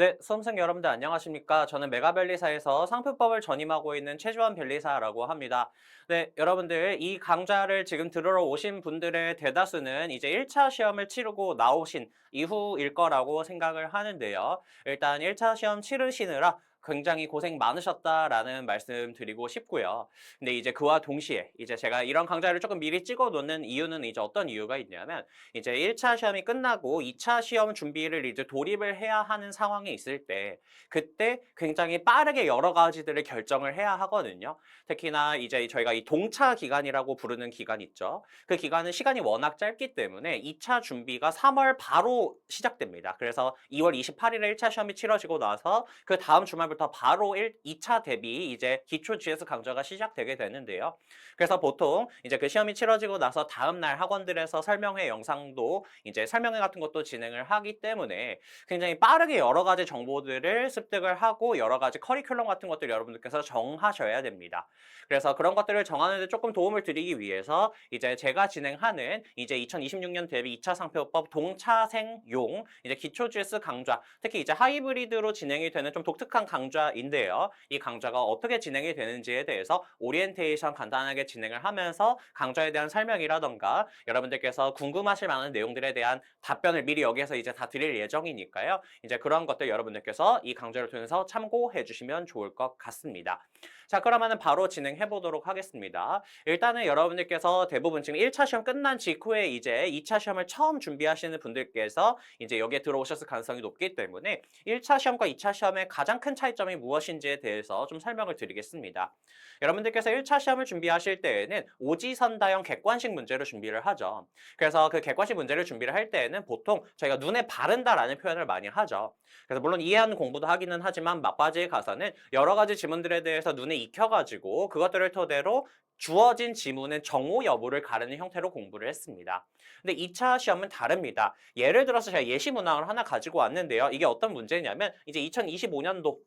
네, 수험생 여러분들 안녕하십니까? 저는 메가변리사에서 상표법을 전임하고 있는 최주환 변리사라고 합니다. 네, 여러분들 이 강좌를 지금 들으러 오신 분들의 대다수는 이제 1차 시험을 치르고 나오신 이후일 거라고 생각을 하는데요. 일단 1차 시험 치르시느라 굉장히 고생 많으셨다라는 말씀 드리고 싶고요. 근데 이제 그와 동시에 이제 제가 이런 강좌를 조금 미리 찍어 놓는 이유는 이제 어떤 이유가 있냐면 이제 1차 시험이 끝나고 2차 시험 준비를 이제 돌입을 해야 하는 상황에 있을 때 그때 굉장히 빠르게 여러 가지들을 결정을 해야 하거든요. 특히나 이제 저희가 이 동차 기간이라고 부르는 기간 있죠. 그 기간은 시간이 워낙 짧기 때문에 2차 준비가 3월 바로 시작됩니다. 그래서 2월 28일에 1차 시험이 치러지고 나서 그 다음 주말부터 바로 2차 대비 이제 기초 GS 강좌가 시작되게 되는데요. 그래서 보통 이제 그 시험이 치러지고 나서 다음날 학원들에서 설명회 영상도 이제 설명회 같은 것도 진행을 하기 때문에 굉장히 빠르게 여러 가지 정보들을 습득을 하고 여러 가지 커리큘럼 같은 것들 여러분들께서 정하셔야 됩니다. 그래서 그런 것들을 정하는 데 조금 도움을 드리기 위해서 이제 제가 진행하는 이제 2026년 대비 2차 상표법 동차생용 이제 기초 GS 강좌, 특히 이제 하이브리드로 진행이 되는 좀 독특한 강좌인데요. 이 강좌가 어떻게 진행이 되는지에 대해서 오리엔테이션 간단하게 진행을 하면서 강좌에 대한 설명이라던가 여러분들께서 궁금하실 만한 내용들에 대한 답변을 미리 여기에서 이제 다 드릴 예정이니까요. 이제 그런 것들 여러분들께서 이 강좌를 통해서 참고해 주시면 좋을 것 같습니다. 자, 그러면은 바로 진행해 보도록 하겠습니다. 일단은 여러분들께서 대부분 지금 1차 시험 끝난 직후에 이제 2차 시험을 처음 준비하시는 분들께서 이제 여기에 들어오셨을 가능성이 높기 때문에 1차 시험과 2차 시험의 가장 큰 차이점이 무엇인지에 대해서 좀 설명을 드리겠습니다. 여러분들께서 1차 시험을 준비하실 때에는 오지선다형 객관식 문제로 준비를 하죠. 그래서 그 객관식 문제를 준비를 할 때에는 보통 저희가 눈에 바른다라는 표현을 많이 하죠. 그래서 물론 이해하는 공부도 하기는 하지만 막바지에 가서는 여러 가지 지문들에 대해서 눈에 익혀가지고 그것들을 토대로 주어진 지문의 정오 여부를 가르는 형태로 공부를 했습니다. 근데 2차 시험은 다릅니다. 예를 들어서 제가 예시 문항을 하나 가지고 왔는데요. 이게 어떤 문제냐면 이제 2025년도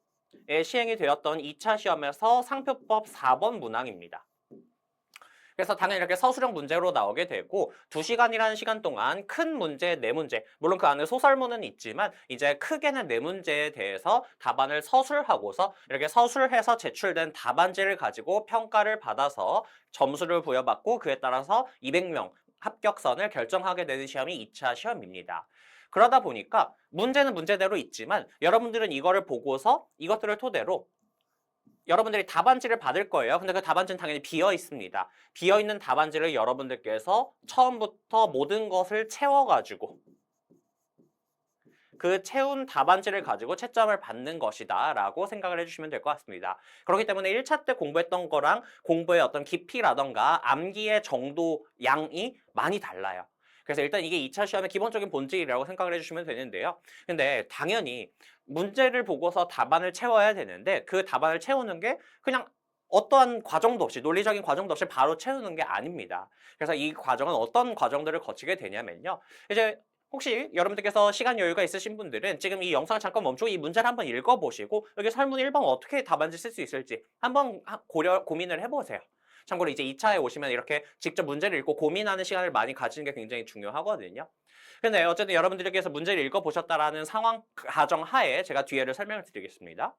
에 시행이 되었던 2차 시험에서 상표법 4번 문항입니다. 그래서 당연히 이렇게 서술형 문제로 나오게 되고 2시간이라는 시간 동안 큰 문제, 네 문제, 물론 그 안에 소설문은 있지만 이제 크게는 네 문제에 대해서 답안을 서술하고서 이렇게 서술해서 제출된 답안지를 가지고 평가를 받아서 점수를 부여받고 그에 따라서 200명 합격선을 결정하게 되는 시험이 2차 시험입니다. 그러다 보니까 문제는 문제대로 있지만 여러분들은 이거를 보고서 이것들을 토대로 여러분들이 답안지를 받을 거예요. 근데 그 답안지는 당연히 비어 있습니다. 비어 있는 답안지를 여러분들께서 처음부터 모든 것을 채워가지고 그 채운 답안지를 가지고 채점을 받는 것이다 라고 생각을 해주시면 될 것 같습니다. 그렇기 때문에 1차 때 공부했던 거랑 공부의 어떤 깊이라던가 암기의 정도, 양이 많이 달라요. 그래서 일단 이게 2차 시험의 기본적인 본질이라고 생각을 해주시면 되는데요. 근데 당연히 문제를 보고서 답안을 채워야 되는데 그 답안을 채우는 게 그냥 어떠한 과정도 없이 논리적인 과정도 없이 바로 채우는 게 아닙니다. 그래서 이 과정은 어떤 과정들을 거치게 되냐면요. 이제 혹시 여러분들께서 시간 여유가 있으신 분들은 지금 이 영상을 잠깐 멈추고 이 문제를 한번 읽어보시고 여기 설문 1번 어떻게 답안지 쓸 수 있을지 한번 고민을 해보세요. 참고로 이제 2차에 오시면 이렇게 직접 문제를 읽고 고민하는 시간을 많이 가지는 게 굉장히 중요하거든요. 근데 어쨌든 여러분들께서 문제를 읽어보셨다라는 상황 가정 하에 제가 뒤에를 설명을 드리겠습니다.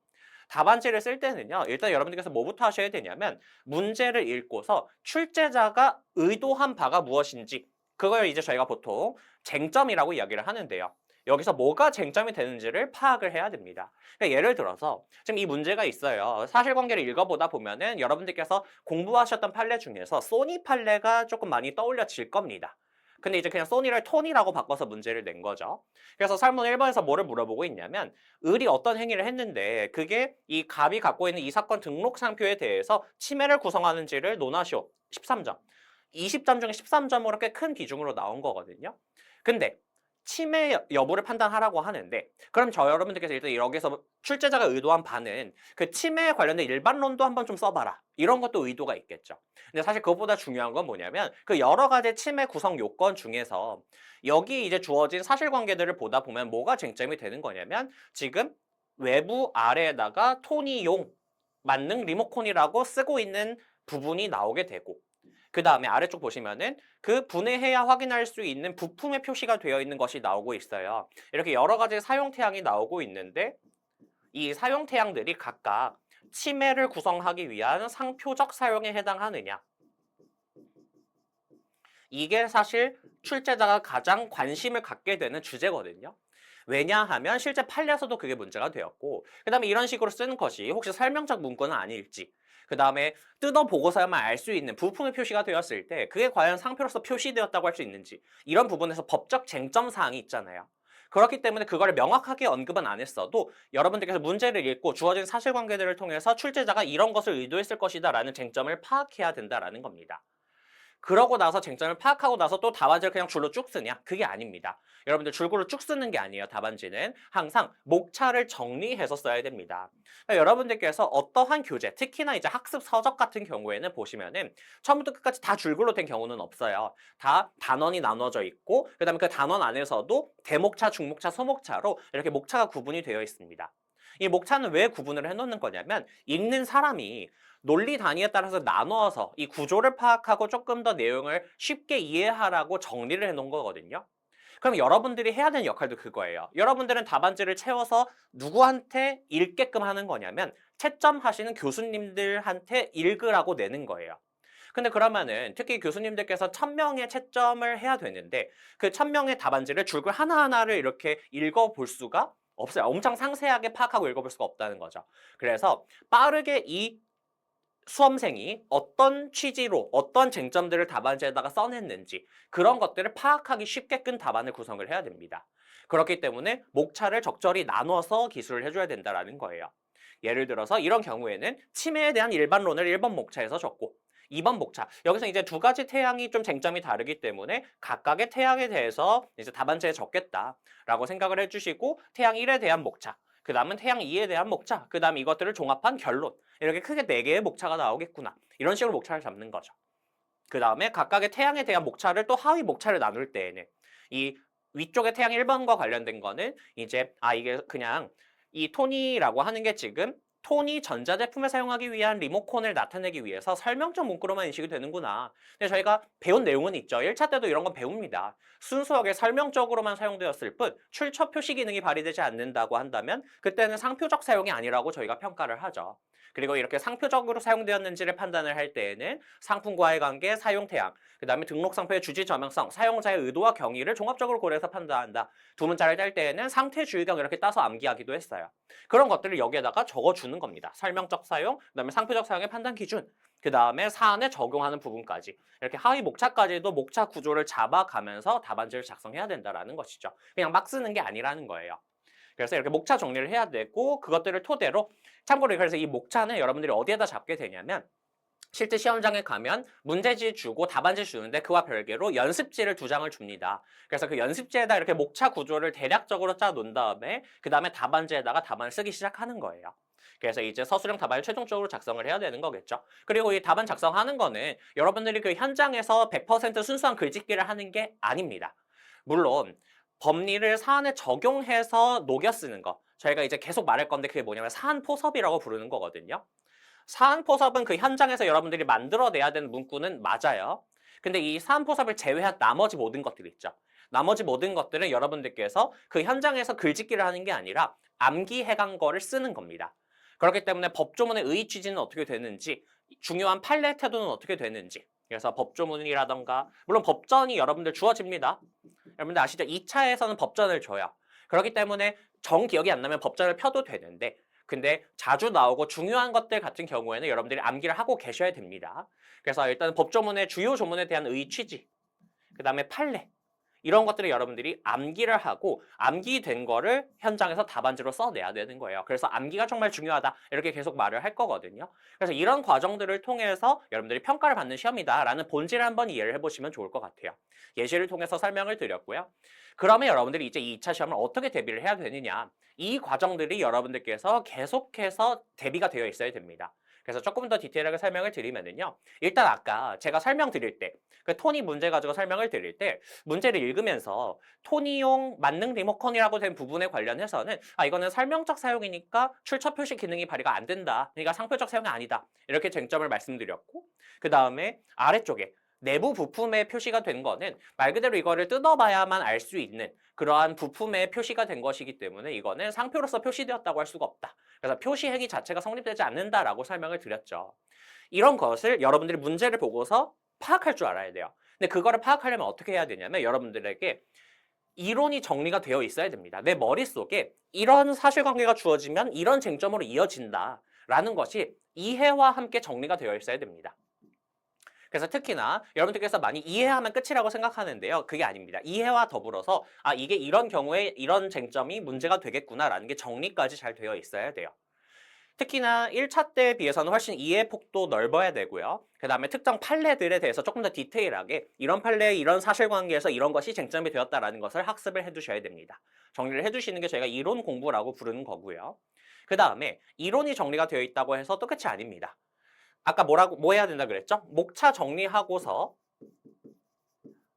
답안지를 쓸 때는요. 일단 여러분들께서 뭐부터 하셔야 되냐면 문제를 읽고서 출제자가 의도한 바가 무엇인지 그걸 이제 저희가 보통 쟁점이라고 이야기를 하는데요. 여기서 뭐가 쟁점이 되는지를 파악을 해야 됩니다. 그러니까 예를 들어서 지금 이 문제가 있어요. 사실관계를 읽어보다 보면은 여러분들께서 공부하셨던 판례 중에서 소니 판례가 조금 많이 떠올려질 겁니다. 근데 이제 그냥 소니를 토니라고 바꿔서 문제를 낸 거죠. 그래서 설문 1번에서 뭐를 물어보고 있냐면 을이 어떤 행위를 했는데 그게 이 갑이 갖고 있는 이 사건 등록 상표에 대해서 침해를 구성하는지를 논하시오. 13점. 20점 중에 13점으로 꽤 큰 비중으로 나온 거거든요. 근데 침해 여부를 판단하라고 하는데 그럼 저 여러분들께서 일단 여기서 출제자가 의도한 바는 그 침해에 관련된 일반론도 한번 좀 써봐라. 이런 것도 의도가 있겠죠. 근데 사실 그것보다 중요한 건 뭐냐면 그 여러 가지 침해 구성 요건 중에서 여기 이제 주어진 사실관계들을 보다 보면 뭐가 쟁점이 되는 거냐면 지금 외부 아래에다가 토니용 만능 리모컨이라고 쓰고 있는 부분이 나오게 되고 그 다음에 아래쪽 보시면은 그 분해해야 확인할 수 있는 부품의 표시가 되어 있는 것이 나오고 있어요. 이렇게 여러 가지 사용 태양이 나오고 있는데 이 사용 태양들이 각각 치매를 구성하기 위한 상표적 사용에 해당하느냐. 이게 사실 출제자가 가장 관심을 갖게 되는 주제거든요. 왜냐하면 실제 판례에서도 그게 문제가 되었고 그 다음에 이런 식으로 쓰는 것이 혹시 설명적 문구는 아닐지 그 다음에 뜯어보고서야만 알 수 있는 부품의 표시가 되었을 때 그게 과연 상표로서 표시되었다고 할 수 있는지 이런 부분에서 법적 쟁점 사항이 있잖아요. 그렇기 때문에 그걸 명확하게 언급은 안 했어도 여러분들께서 문제를 읽고 주어진 사실관계들을 통해서 출제자가 이런 것을 의도했을 것이다 라는 쟁점을 파악해야 된다라는 겁니다. 그러고 나서 쟁점을 파악하고 나서 또 답안지를 그냥 줄로 쭉 쓰냐? 그게 아닙니다. 여러분들 줄글로 쭉 쓰는 게 아니에요. 답안지는 항상 목차를 정리해서 써야 됩니다. 그러니까 여러분들께서 어떠한 교재, 특히나 이제 학습 서적 같은 경우에는 보시면은 처음부터 끝까지 다 줄글로 된 경우는 없어요. 다 단원이 나눠져 있고 그다음에 그 단원 안에서도 대목차, 중목차, 소목차로 이렇게 목차가 구분이 되어 있습니다. 이 목차는 왜 구분을 해놓는 거냐면 읽는 사람이 논리 단위에 따라서 나누어서 이 구조를 파악하고 조금 더 내용을 쉽게 이해하라고 정리를 해놓은 거거든요. 그럼 여러분들이 해야 되는 역할도 그거예요. 여러분들은 답안지를 채워서 누구한테 읽게끔 하는 거냐면 채점하시는 교수님들한테 읽으라고 내는 거예요. 근데 그러면은 특히 교수님들께서 1000명의 채점을 해야 되는데 그 1000명의 답안지를 줄글 하나하나를 이렇게 읽어볼 수가 없어요. 엄청 상세하게 파악하고 읽어볼 수가 없다는 거죠. 그래서 빠르게 이 수험생이 어떤 취지로 어떤 쟁점들을 답안지에다가 써냈는지 그런 것들을 파악하기 쉽게끔 답안을 구성을 해야 됩니다. 그렇기 때문에 목차를 적절히 나눠서 기술을 해줘야 된다는 거예요. 예를 들어서 이런 경우에는 치매에 대한 일반론을 1번 목차에서 적고 2번 목차. 여기서 이제 두 가지 태양이 좀 쟁점이 다르기 때문에 각각의 태양에 대해서 이제 답안지에 적겠다라고 생각을 해주시고 태양 1에 대한 목차. 그 다음은 태양 2에 대한 목차, 그 다음 이것들을 종합한 결론. 이렇게 크게 4개의 목차가 나오겠구나. 이런 식으로 목차를 잡는 거죠. 그 다음에 각각의 태양에 대한 목차를 또 하위 목차를 나눌 때에는 이 위쪽의 태양 1번과 관련된 거는 이제 이게 그냥 이 토니라고 하는 게 지금 토니 전자제품을 사용하기 위한 리모컨을 나타내기 위해서 설명적 문구로만 인식이 되는구나. 근데 저희가 배운 내용은 있죠. 1차 때도 이런 건 배웁니다. 순수하게 설명적으로만 사용되었을 뿐 출처 표시 기능이 발휘되지 않는다고 한다면 그때는 상표적 사용이 아니라고 저희가 평가를 하죠. 그리고 이렇게 상표적으로 사용되었는지를 판단을 할 때에는 상품과의 관계, 사용 태양, 그 다음에 등록 상표의 주지 저명성, 사용자의 의도와 경위를 종합적으로 고려해서 판단한다. 두 문자를 뗄 때에는 상태 주의경 이렇게 따서 암기하기도 했어요. 그런 것들을 여기에다가 적어주는 겁니다. 설명적 사용, 그 다음에 상표적 사용의 판단 기준, 그 다음에 사안에 적용하는 부분까지 이렇게 하위 목차까지도 목차 구조를 잡아가면서 답안지를 작성해야 된다는 것이죠. 그냥 막 쓰는 게 아니라는 거예요. 그래서 이렇게 목차 정리를 해야 되고 그것들을 토대로 참고로 그래서 이 목차는 여러분들이 어디에다 잡게 되냐면 실제 시험장에 가면 문제지 주고 답안지 주는데 그와 별개로 연습지를 2장을 줍니다. 그래서 그 연습지에다 이렇게 목차 구조를 대략적으로 짜 놓은 다음에 그 다음에 답안지에다가 답안을 쓰기 시작하는 거예요. 그래서 이제 서술형 답안을 최종적으로 작성을 해야 되는 거겠죠. 그리고 이 답안 작성하는 거는 여러분들이 그 현장에서 100% 순수한 글짓기를 하는 게 아닙니다. 물론 법리를 사안에 적용해서 녹여 쓰는 거. 저희가 이제 계속 말할 건데 그게 뭐냐면 사안 포섭이라고 부르는 거거든요. 사안 포섭은 그 현장에서 여러분들이 만들어내야 되는 문구는 맞아요. 근데 이 사안 포섭을 제외한 나머지 모든 것들이 있죠. 나머지 모든 것들은 여러분들께서 그 현장에서 글짓기를 하는 게 아니라 암기해간 거를 쓰는 겁니다. 그렇기 때문에 법조문의 의의 취지는 어떻게 되는지, 중요한 판례 태도는 어떻게 되는지, 그래서 법조문이라던가 물론 법전이 여러분들 주어집니다. 여러분들 아시죠? 2차에서는 법전을 줘요. 그렇기 때문에 정 기억이 안 나면 법전을 펴도 되는데 근데 자주 나오고 중요한 것들 같은 경우에는 여러분들이 암기를 하고 계셔야 됩니다. 그래서 일단 법조문의 주요 조문에 대한 의의 취지, 그 다음에 판례 이런 것들을 여러분들이 암기를 하고 암기된 거를 현장에서 답안지로 써내야 되는 거예요. 그래서 암기가 정말 중요하다 이렇게 계속 말을 할 거거든요. 그래서 이런 과정들을 통해서 여러분들이 평가를 받는 시험이다라는 본질을 한번 이해를 해보시면 좋을 것 같아요. 예시를 통해서 설명을 드렸고요. 그러면 여러분들이 이제 2차 시험을 어떻게 대비를 해야 되느냐 이 과정들이 여러분들께서 계속해서 대비가 되어 있어야 됩니다. 그래서 조금 더 디테일하게 설명을 드리면은요. 일단 아까 제가 설명드릴 때 그 토니 문제 가지고 설명을 드릴 때 문제를 읽으면서 토니용 만능 리모컨이라고 된 부분에 관련해서는 이거는 설명적 사용이니까 출처 표시 기능이 발휘가 안 된다. 그러니까 상표적 사용이 아니다. 이렇게 쟁점을 말씀드렸고 그 다음에 아래쪽에 내부 부품에 표시가 된 거는 말 그대로 이거를 뜯어봐야만 알 수 있는 그러한 부품에 표시가 된 것이기 때문에 이거는 상표로서 표시되었다고 할 수가 없다. 그래서 표시 행위 자체가 성립되지 않는다라고 설명을 드렸죠. 이런 것을 여러분들이 문제를 보고서 파악할 줄 알아야 돼요. 근데 그거를 파악하려면 어떻게 해야 되냐면 여러분들에게 이론이 정리가 되어 있어야 됩니다. 내 머릿속에 이런 사실관계가 주어지면 이런 쟁점으로 이어진다라는 것이 이해와 함께 정리가 되어 있어야 됩니다. 그래서 특히나 여러분들께서 많이 이해하면 끝이라고 생각하는데요. 그게 아닙니다. 이해와 더불어서 이게 이런 경우에 이런 쟁점이 문제가 되겠구나라는 게 정리까지 잘 되어 있어야 돼요. 특히나 1차 때에 비해서는 훨씬 이해 폭도 넓어야 되고요. 그 다음에 특정 판례들에 대해서 조금 더 디테일하게 이런 판례, 이런 사실관계에서 이런 것이 쟁점이 되었다라는 것을 학습을 해두셔야 됩니다. 정리를 해두시는 게 저희가 이론 공부라고 부르는 거고요. 그 다음에 이론이 정리가 되어 있다고 해서 또 끝이 아닙니다. 아까 뭐 해야 된다 그랬죠? 목차 정리하고서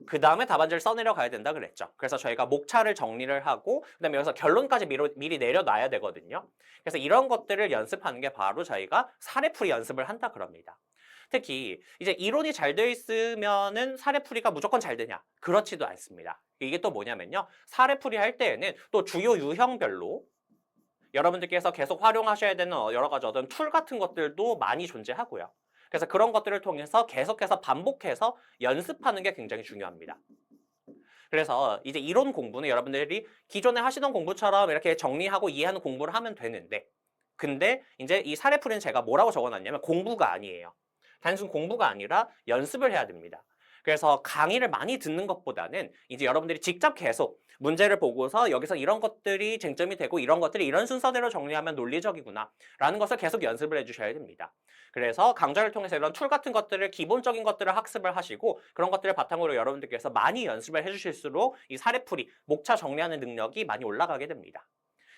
그 다음에 답안지를 써내려 가야 된다 그랬죠. 그래서 저희가 목차를 정리를 하고 그다음에 여기서 결론까지 미리 내려놔야 되거든요. 그래서 이런 것들을 연습하는 게 바로 저희가 사례풀이 연습을 한다 그럽니다. 특히 이제 이론이 잘 되어 있으면은 사례풀이가 무조건 잘 되냐? 그렇지도 않습니다. 이게 또 뭐냐면요. 사례풀이 할 때에는 또 주요 유형별로 여러분들께서 계속 활용하셔야 되는 여러 가지 어떤 툴 같은 것들도 많이 존재하고요. 그래서 그런 것들을 통해서 계속해서 반복해서 연습하는 게 굉장히 중요합니다. 그래서 이제 이론 공부는 여러분들이 기존에 하시던 공부처럼 이렇게 정리하고 이해하는 공부를 하면 되는데 근데 이제 이 사례풀이는 제가 뭐라고 적어놨냐면 공부가 아니에요. 단순 공부가 아니라 연습을 해야 됩니다. 그래서 강의를 많이 듣는 것보다는 이제 여러분들이 직접 계속 문제를 보고서 여기서 이런 것들이 쟁점이 되고 이런 것들이 이런 순서대로 정리하면 논리적이구나 라는 것을 계속 연습을 해주셔야 됩니다. 그래서 강좌를 통해서 이런 툴 같은 것들을 기본적인 것들을 학습을 하시고 그런 것들을 바탕으로 여러분들께서 많이 연습을 해주실수록 이 사례풀이, 목차 정리하는 능력이 많이 올라가게 됩니다.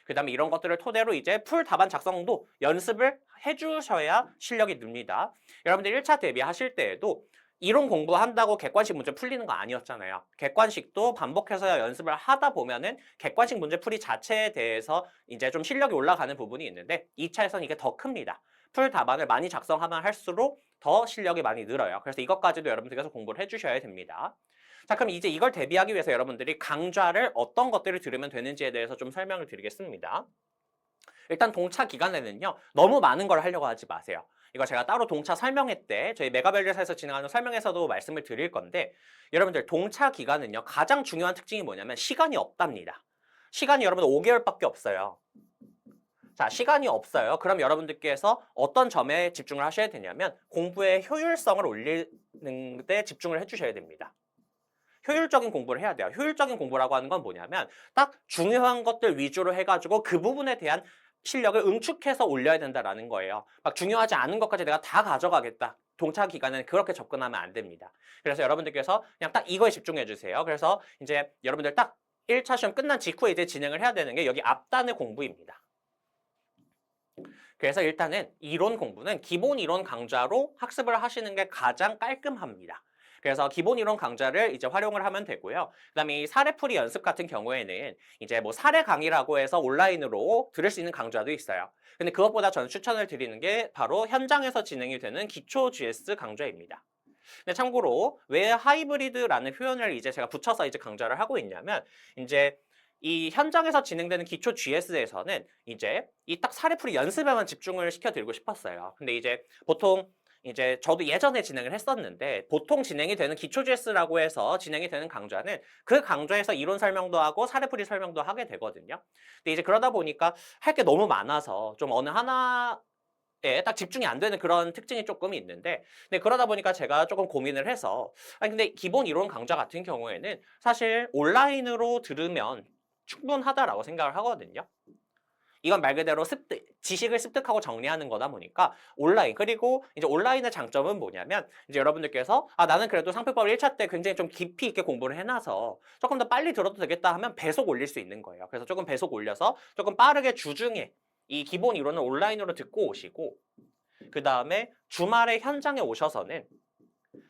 그 다음에 이런 것들을 토대로 이제 풀 답안 작성도 연습을 해주셔야 실력이 늡니다. 여러분들 1차 대비하실 때에도 이론 공부한다고 객관식 문제 풀리는 거 아니었잖아요. 객관식도 반복해서 연습을 하다 보면은 객관식 문제 풀이 자체에 대해서 이제 좀 실력이 올라가는 부분이 있는데 2차에서는 이게 더 큽니다. 풀 답안을 많이 작성하면 할수록 더 실력이 많이 늘어요. 그래서 이것까지도 여러분들께서 공부를 해주셔야 됩니다. 자, 그럼 이제 이걸 대비하기 위해서 여러분들이 강좌를 어떤 것들을 들으면 되는지에 대해서 좀 설명을 드리겠습니다. 일단 동차 기간에는요. 너무 많은 걸 하려고 하지 마세요. 이거 제가 따로 동차 설명회 때 저희 메가밸리사에서 진행하는 설명에서도 말씀을 드릴 건데 여러분들 동차 기간은요. 가장 중요한 특징이 뭐냐면 시간이 없답니다. 시간이 여러분 5개월밖에 없어요. 자, 시간이 없어요. 그럼 여러분들께서 어떤 점에 집중을 하셔야 되냐면 공부의 효율성을 올리는 데 집중을 해주셔야 됩니다. 효율적인 공부를 해야 돼요. 효율적인 공부라고 하는 건 뭐냐면 딱 중요한 것들 위주로 해가지고 그 부분에 대한 실력을 응축해서 올려야 된다라는 거예요. 막 중요하지 않은 것까지 내가 다 가져가겠다. 동차 기간은 그렇게 접근하면 안 됩니다. 그래서 여러분들께서 그냥 딱 이거에 집중해 주세요. 그래서 이제 여러분들 딱 1차 시험 끝난 직후에 이제 진행을 해야 되는 게 여기 앞단의 공부입니다. 그래서 일단은 이론 공부는 기본 이론 강좌로 학습을 하시는 게 가장 깔끔합니다. 그래서 기본 이론 강좌를 이제 활용을 하면 되고요. 그다음에 이 사례풀이 연습 같은 경우에는 이제 뭐 사례 강의라고 해서 온라인으로 들을 수 있는 강좌도 있어요. 근데 그것보다 저는 추천을 드리는 게 바로 현장에서 진행이 되는 기초 GS 강좌입니다. 근데 참고로 왜 하이브리드라는 표현을 이제 제가 붙여서 이제 강좌를 하고 있냐면 이제 이 현장에서 진행되는 기초 GS에서는 이제 이 딱 사례풀이 연습에만 집중을 시켜드리고 싶었어요. 근데 이제 보통 이제 저도 예전에 진행을 했었는데 보통 진행이 되는 기초 GS라고 해서 진행이 되는 강좌는 그 강좌에서 이론 설명도 하고 사례풀이 설명도 하게 되거든요. 근데 이제 그러다 보니까 할 게 너무 많아서 좀 어느 하나에 딱 집중이 안 되는 그런 특징이 조금 있는데 근데 그러다 보니까 제가 조금 고민을 해서 근데 기본 이론 강좌 같은 경우에는 사실 온라인으로 들으면 충분하다라고 생각을 하거든요. 이건 말 그대로 지식을 습득하고 정리하는 거다 보니까 온라인 그리고 이제 온라인의 장점은 뭐냐면 이제 여러분들께서 나는 그래도 상표법 1차 때 굉장히 좀 깊이 있게 공부를 해놔서 조금 더 빨리 들어도 되겠다 하면 배속 올릴 수 있는 거예요. 그래서 조금 배속 올려서 조금 빠르게 주중에 이 기본 이론을 온라인으로 듣고 오시고 그 다음에 주말에 현장에 오셔서는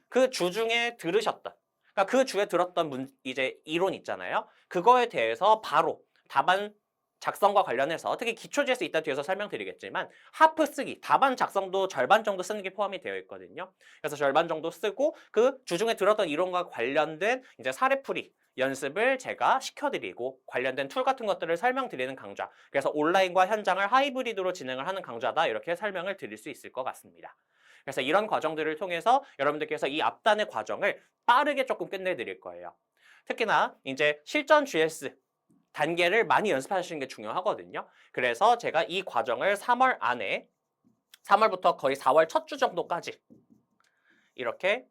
그 주중에 들으셨던 그러니까 그 주에 들었던 이제 이론 있잖아요. 그거에 대해서 바로 답안 작성과 관련해서 특히 기초지에서 이따 뒤에서 설명드리겠지만 하프 쓰기, 답안 작성도 절반 정도 쓰는 게 포함이 되어 있거든요. 그래서 절반 정도 쓰고 그 주중에 들었던 이론과 관련된 이제 사례풀이 연습을 제가 시켜드리고 관련된 툴 같은 것들을 설명드리는 강좌. 그래서 온라인과 현장을 하이브리드로 진행을 하는 강좌다 이렇게 설명을 드릴 수 있을 것 같습니다. 그래서 이런 과정들을 통해서 여러분들께서 이 앞단의 과정을 빠르게 조금 끝내드릴 거예요. 특히나 이제 실전 GS 단계를 많이 연습하시는 게 중요하거든요. 그래서 제가 이 과정을 3월 안에 3월부터 거의 4월 첫 주 정도까지 이렇게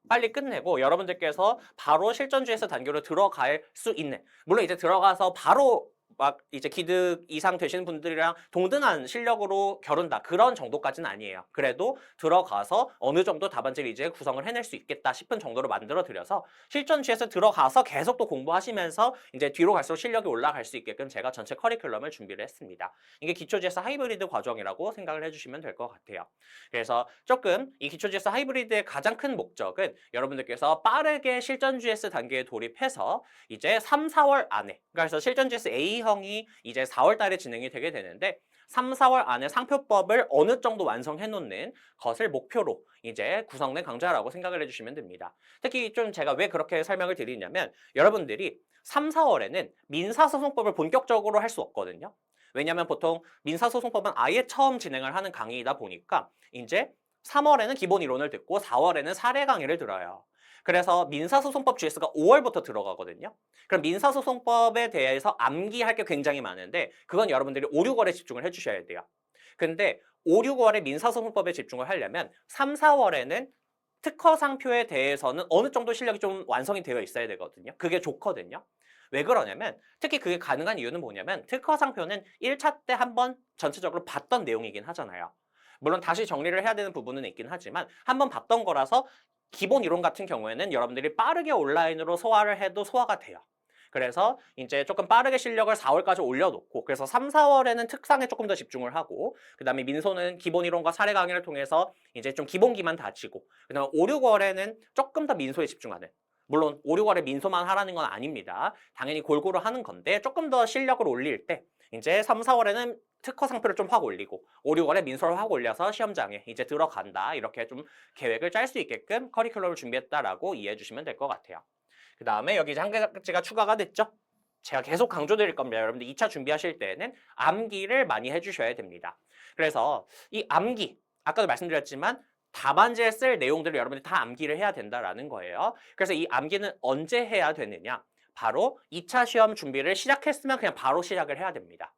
빨리 끝내고 여러분들께서 바로 실전주에서 단계로 들어갈 수 있는, 물론 이제 들어가서 바로 막 이제 기득 이상 되시는 분들이랑 동등한 실력으로 겨룬다 그런 정도까지는 아니에요. 그래도 들어가서 어느 정도 답안지를 이제 구성을 해낼 수 있겠다 싶은 정도로 만들어 드려서 실전주에서 들어가서 계속 또 공부하시면서 이제 뒤로 갈수록 실력이 올라갈 수 있게끔 제가 전체 커리큘럼을 준비를 했습니다. 이게 기초지에서 하이브리드 과정이라고 생각을 해주시면 될 것 같아요. 그래서 조금 이 기초지에서 하이브리드의 가장 큰 목적은 여러분들께서 빠르게 실전주에서 단계에 돌입해서 이제 3, 4월 안에, 그래서 실전주에서 A형이 이제 4월 달에 진행이 되게 되는데 3, 4월 안에 상표법을 어느 정도 완성해 놓는 것을 목표로 이제 구성된 강좌라고 생각을 해주시면 됩니다. 특히 좀 제가 왜 그렇게 설명을 드리냐면 여러분들이 3, 4월에는 민사소송법을 본격적으로 할 수 없거든요. 왜냐하면 보통 민사소송법은 아예 처음 진행을 하는 강의이다 보니까 이제 3월에는 기본 이론을 듣고 4월에는 사례 강의를 들어요. 그래서 민사소송법 GS가 5월부터 들어가거든요. 그럼 민사소송법에 대해서 암기할 게 굉장히 많은데 그건 여러분들이 5, 6월에 집중을 해주셔야 돼요. 근데 5, 6월에 민사소송법에 집중을 하려면 3, 4월에는 특허상표에 대해서는 어느 정도 실력이 좀 완성이 되어 있어야 되거든요. 그게 좋거든요. 왜 그러냐면 특히 그게 가능한 이유는 뭐냐면 특허상표는 1차 때 한번 전체적으로 봤던 내용이긴 하잖아요. 물론 다시 정리를 해야 되는 부분은 있긴 하지만 한번 봤던 거라서 기본 이론 같은 경우에는 여러분들이 빠르게 온라인으로 소화를 해도 소화가 돼요. 그래서 이제 조금 빠르게 실력을 4월까지 올려놓고 그래서 3, 4월에는 특상에 조금 더 집중을 하고 그 다음에 민소는 기본 이론과 사례 강의를 통해서 이제 좀 기본기만 다지고 그 다음에 5, 6월에는 조금 더 민소에 집중하는, 물론 5, 6월에 민소만 하라는 건 아닙니다. 당연히 골고루 하는 건데 조금 더 실력을 올릴 때 이제 3, 4월에는 특허 상표를 좀 확 올리고 5, 6월에 민소를 확 올려서 시험장에 이제 들어간다 이렇게 좀 계획을 짤 수 있게끔 커리큘럼을 준비했다라고 이해해 주시면 될 것 같아요. 그 다음에 여기 이제 한 가지가 추가가 됐죠. 제가 계속 강조드릴 겁니다. 여러분들 2차 준비하실 때는 암기를 많이 해주셔야 됩니다. 그래서 이 암기, 아까도 말씀드렸지만 답안지에 쓸 내용들을 여러분들이 다 암기를 해야 된다라는 거예요. 그래서 이 암기는 언제 해야 되느냐? 바로 2차 시험 준비를 시작했으면 그냥 바로 시작을 해야 됩니다.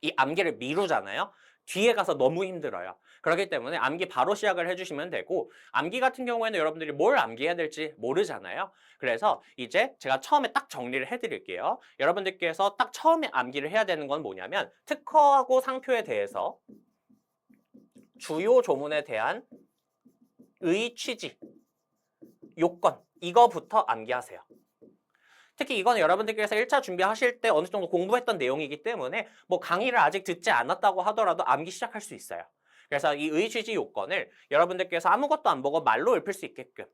이 암기를 미루잖아요. 뒤에 가서 너무 힘들어요. 그렇기 때문에 암기 바로 시작을 해주시면 되고 암기 같은 경우에는 여러분들이 뭘 암기해야 될지 모르잖아요. 그래서 이제 제가 처음에 딱 정리를 해드릴게요. 여러분들께서 딱 처음에 암기를 해야 되는 건 뭐냐면 특허하고 상표에 대해서 주요 조문에 대한 의, 취지, 요건 이거부터 암기하세요. 특히 이건 여러분들께서 1차 준비하실 때 어느 정도 공부했던 내용이기 때문에 뭐 강의를 아직 듣지 않았다고 하더라도 암기 시작할 수 있어요. 그래서 이 의취지 요건을 여러분들께서 아무것도 안 보고 말로 읊을 수 있게끔,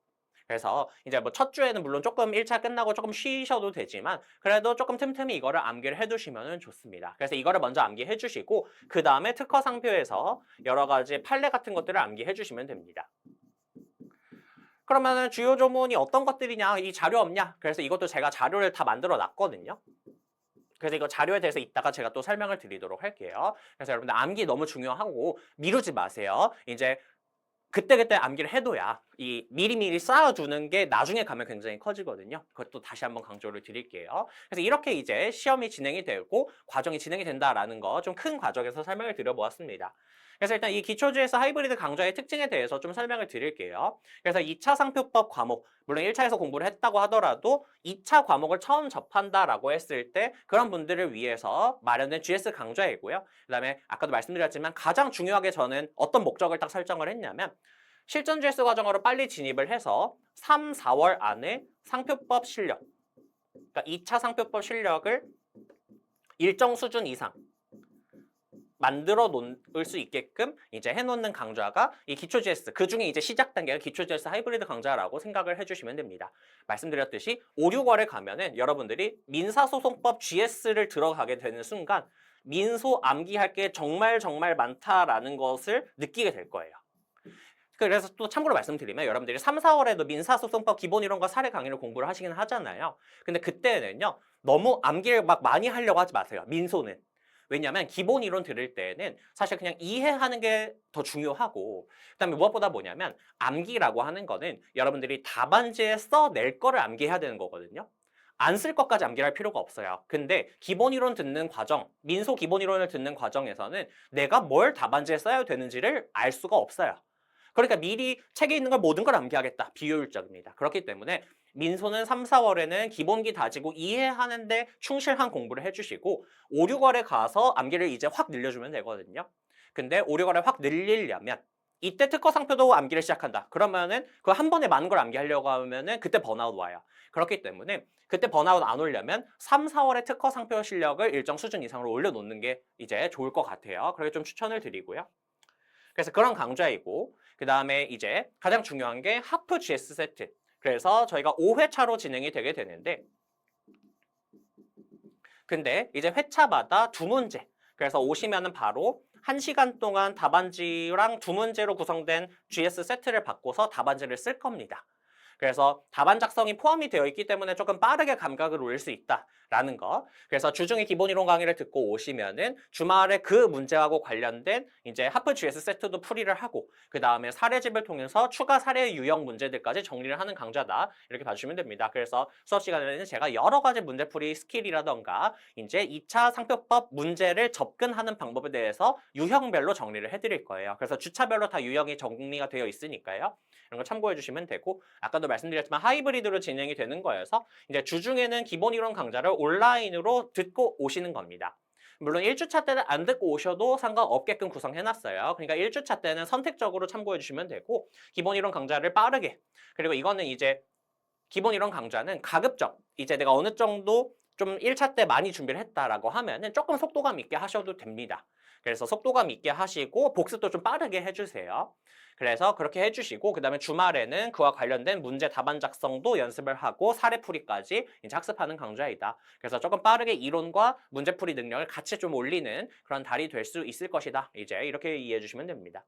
그래서 이제 뭐 첫 주에는 물론 조금 1차 끝나고 조금 쉬셔도 되지만 그래도 조금 틈틈이 이거를 암기를 해두시면 좋습니다. 그래서 이거를 먼저 암기해 주시고 그 다음에 특허 상표에서 여러 가지 판례 같은 것들을 암기해 주시면 됩니다. 그러면은 주요 조문이 어떤 것들이냐, 이 자료 없냐? 그래서 이것도 제가 자료를 다 만들어 놨거든요. 그래서 이거 자료에 대해서 이따가 제가 또 설명을 드리도록 할게요. 그래서 여러분들 암기 너무 중요하고 미루지 마세요. 이제 그때그때 암기를 해둬야 이 미리미리 쌓아두는 게 나중에 가면 굉장히 커지거든요. 그것도 다시 한번 강조를 드릴게요. 그래서 이렇게 이제 시험이 진행이 되고 과정이 진행이 된다라는 거 좀 큰 과정에서 설명을 드려보았습니다. 그래서 일단 이 기초주에서 하이브리드 강좌의 특징에 대해서 좀 설명을 드릴게요. 그래서 2차 상표법 과목, 물론 1차에서 공부를 했다고 하더라도 2차 과목을 처음 접한다라고 했을 때 그런 분들을 위해서 마련된 GS 강좌이고요. 그 다음에 아까도 말씀드렸지만 가장 중요하게 저는 어떤 목적을 딱 설정을 했냐면 실전 GS 과정으로 빨리 진입을 해서 3, 4월 안에 상표법 실력, 그러니까 2차 상표법 실력을 일정 수준 이상 만들어 놓을 수 있게끔 이제 해놓는 강좌가 이 기초 GS, 그 중에 이제 시작 단계가 기초 GS 하이브리드 강좌라고 생각을 해주시면 됩니다. 말씀드렸듯이 5, 6월에 가면은 여러분들이 민사소송법 GS를 들어가게 되는 순간 민소 암기할 게 정말 정말 많다라는 것을 느끼게 될 거예요. 그래서 또 참고로 말씀드리면 여러분들이 3, 4월에도 민사소송법 기본이론과 사례 강의를 공부를 하시긴 하잖아요. 근데 그때는요, 너무 암기를 막 많이 하려고 하지 마세요. 민소는. 왜냐하면 기본 이론 들을 때는 사실 그냥 이해하는 게 더 중요하고, 그다음에 무엇보다 뭐냐면 암기라고 하는 거는 여러분들이 답안지에 써낼 거를 암기해야 되는 거거든요. 안 쓸 것까지 암기를 할 필요가 없어요. 근데 기본 이론 듣는 과정, 민소 기본 이론을 듣는 과정에서는 내가 뭘 답안지에 써야 되는지를 알 수가 없어요. 그러니까 미리 책에 있는 걸 모든 걸 암기하겠다. 비효율적입니다. 그렇기 때문에 민소는 3, 4월에는 기본기 다지고 이해하는데 충실한 공부를 해주시고 5, 6월에 가서 암기를 이제 확 늘려주면 되거든요. 근데 5, 6월에 확 늘리려면 이때 특허 상표도 암기를 시작한다. 그러면은 그 한 번에 많은 걸 암기하려고 하면은 그때 번아웃 와요. 그렇기 때문에 그때 번아웃 안 오려면 3, 4월에 특허 상표 실력을 일정 수준 이상으로 올려놓는 게 이제 좋을 것 같아요. 그렇게 좀 추천을 드리고요. 그래서 그런 강좌이고, 그 다음에 이제 가장 중요한 게 하프 GS 세트. 그래서 저희가 5회차로 진행이 되게 되는데, 근데 이제 회차마다 두 문제. 그래서 오시면은 바로 1시간 동안 답안지랑 두 문제로 구성된 GS 세트를 받고서 답안지를 쓸 겁니다. 그래서 답안 작성이 포함이 되어 있기 때문에 조금 빠르게 감각을 올릴 수 있다라는 거. 그래서 주중에 기본 이론 강의를 듣고 오시면은 주말에 그 문제하고 관련된 이제 하프 GS 세트도 풀이를 하고 그 다음에 사례집을 통해서 추가 사례 유형 문제들까지 정리를 하는 강좌다. 이렇게 봐주시면 됩니다. 그래서 수업 시간에는 제가 여러 가지 문제풀이 스킬이라던가 이제 2차 상표법 문제를 접근하는 방법에 대해서 유형별로 정리를 해드릴 거예요. 그래서 주차별로 다 유형이 정리가 되어 있으니까요. 이런 거 참고해 주시면 되고 아까도 말씀드렸지만 하이브리드로 진행이 되는 거여서 이제 주중에는 기본 이론 강좌를 온라인으로 듣고 오시는 겁니다. 물론 1주차 때는 안 듣고 오셔도 상관없게끔 구성해놨어요. 그러니까 1주차 때는 선택적으로 참고해 주시면 되고 기본 이론 강좌를 빠르게 그리고 이거는 이제 기본 이론 강좌는 가급적 이제 내가 어느 정도 좀 1차 때 많이 준비를 했다라고 하면은 조금 속도감 있게 하셔도 됩니다. 그래서 속도감 있게 하시고 복습도 좀 빠르게 해주세요. 그래서 그렇게 해주시고 그 다음에 주말에는 그와 관련된 문제 답안 작성도 연습을 하고 사례풀이까지 이제 학습하는 강좌이다. 그래서 조금 빠르게 이론과 문제풀이 능력을 같이 좀 올리는 그런 달이 될 수 있을 것이다. 이제 이렇게 이해해 주시면 됩니다.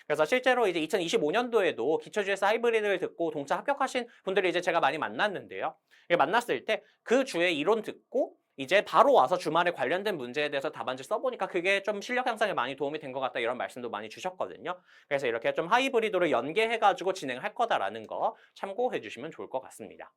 그래서 실제로 이제 2025년도에도 기초GS 하이브리드를 듣고 동차 합격하신 분들이 이제 제가 많이 만났는데요. 만났을 때 그 주에 이론 듣고 이제 바로 와서 주말에 관련된 문제에 대해서 답안지 써보니까 그게 좀 실력 향상에 많이 도움이 된 것 같다 이런 말씀도 많이 주셨거든요. 그래서 이렇게 좀 하이브리드로 연계해가지고 진행할 거다라는 거 참고해 주시면 좋을 것 같습니다.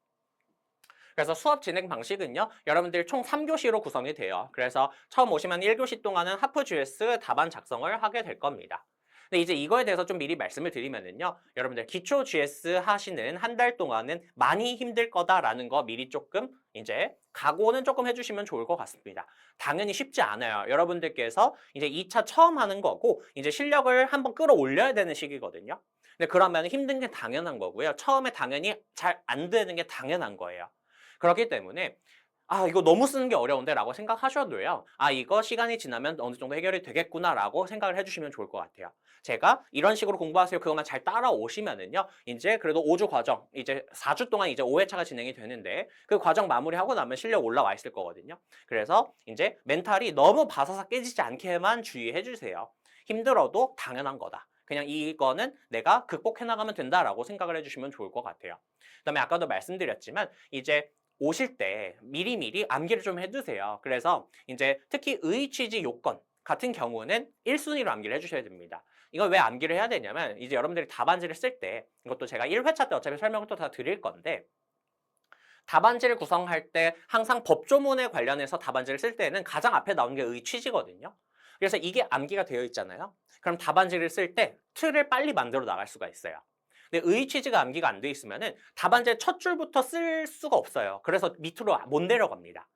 그래서 수업 진행 방식은요. 여러분들 총 3교시로 구성이 돼요. 그래서 처음 오시면 1교시 동안은 하프 GS 답안 작성을 하게 될 겁니다. 근데 이제 이거에 대해서 좀 미리 말씀을 드리면은요. 여러분들 기초 GS 하시는 한 달 동안은 많이 힘들 거다라는 거 미리 조금 이제 각오는 조금 해주시면 좋을 것 같습니다. 당연히 쉽지 않아요. 여러분들께서 이제 2차 처음 하는 거고 이제 실력을 한번 끌어올려야 되는 시기거든요. 근데 그러면 힘든 게 당연한 거고요. 처음에 당연히 잘 안 되는 게 당연한 거예요. 그렇기 때문에 아 이거 너무 쓰는 게 어려운데 라고 생각하셔도요. 아 이거 시간이 지나면 어느 정도 해결이 되겠구나 라고 생각을 해주시면 좋을 것 같아요. 제가 이런 식으로 공부하세요 그것만 잘 따라오시면은요. 이제 그래도 5주 과정 이제 4주 동안 이제 5회차가 진행이 되는데 그 과정 마무리하고 나면 실력 올라와 있을 거거든요. 그래서 이제 멘탈이 너무 바사삭 깨지지 않게만 주의해 주세요. 힘들어도 당연한 거다. 그냥 이거는 내가 극복해 나가면 된다라고 생각을 해주시면 좋을 것 같아요. 그다음에 아까도 말씀드렸지만 이제 오실 때 미리미리 암기를 좀 해두세요. 그래서 이제 특히 의의 취지 요건 같은 경우는 1순위로 암기를 해주셔야 됩니다. 이걸 왜 암기를 해야 되냐면 이제 여러분들이 답안지를 쓸 때 이것도 제가 1회차 때 어차피 설명을 또 다 드릴 건데 답안지를 구성할 때 항상 법조문에 관련해서 답안지를 쓸 때는 가장 앞에 나오는 게 의의 취지거든요. 그래서 이게 암기가 되어 있잖아요. 그럼 답안지를 쓸 때 틀을 빨리 만들어 나갈 수가 있어요. 근데 의의 취지가 암기가 안 돼 있으면은 답안지의 첫 줄부터 쓸 수가 없어요. 그래서 밑으로 못 내려갑니다.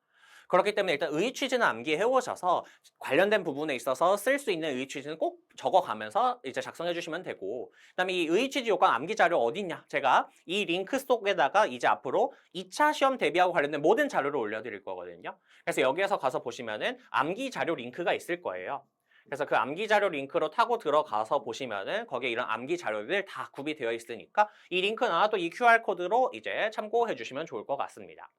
그렇기 때문에 일단 의의 취지는 암기해 오셔서 관련된 부분에 있어서 쓸 수 있는 의의 취지는 꼭 적어가면서 이제 작성해 주시면 되고 그다음에 이 의의 취지 요건 암기 자료 어디 있냐? 제가 이 링크 속에다가 이제 앞으로 2차 시험 대비하고 관련된 모든 자료를 올려드릴 거거든요. 그래서 여기에서 가서 보시면은 암기 자료 링크가 있을 거예요. 그래서 그 암기 자료 링크로 타고 들어가서 보시면은 거기에 이런 암기 자료들 다 구비되어 있으니까 이 링크나 또 이 QR코드로 이제 참고해 주시면 좋을 것 같습니다.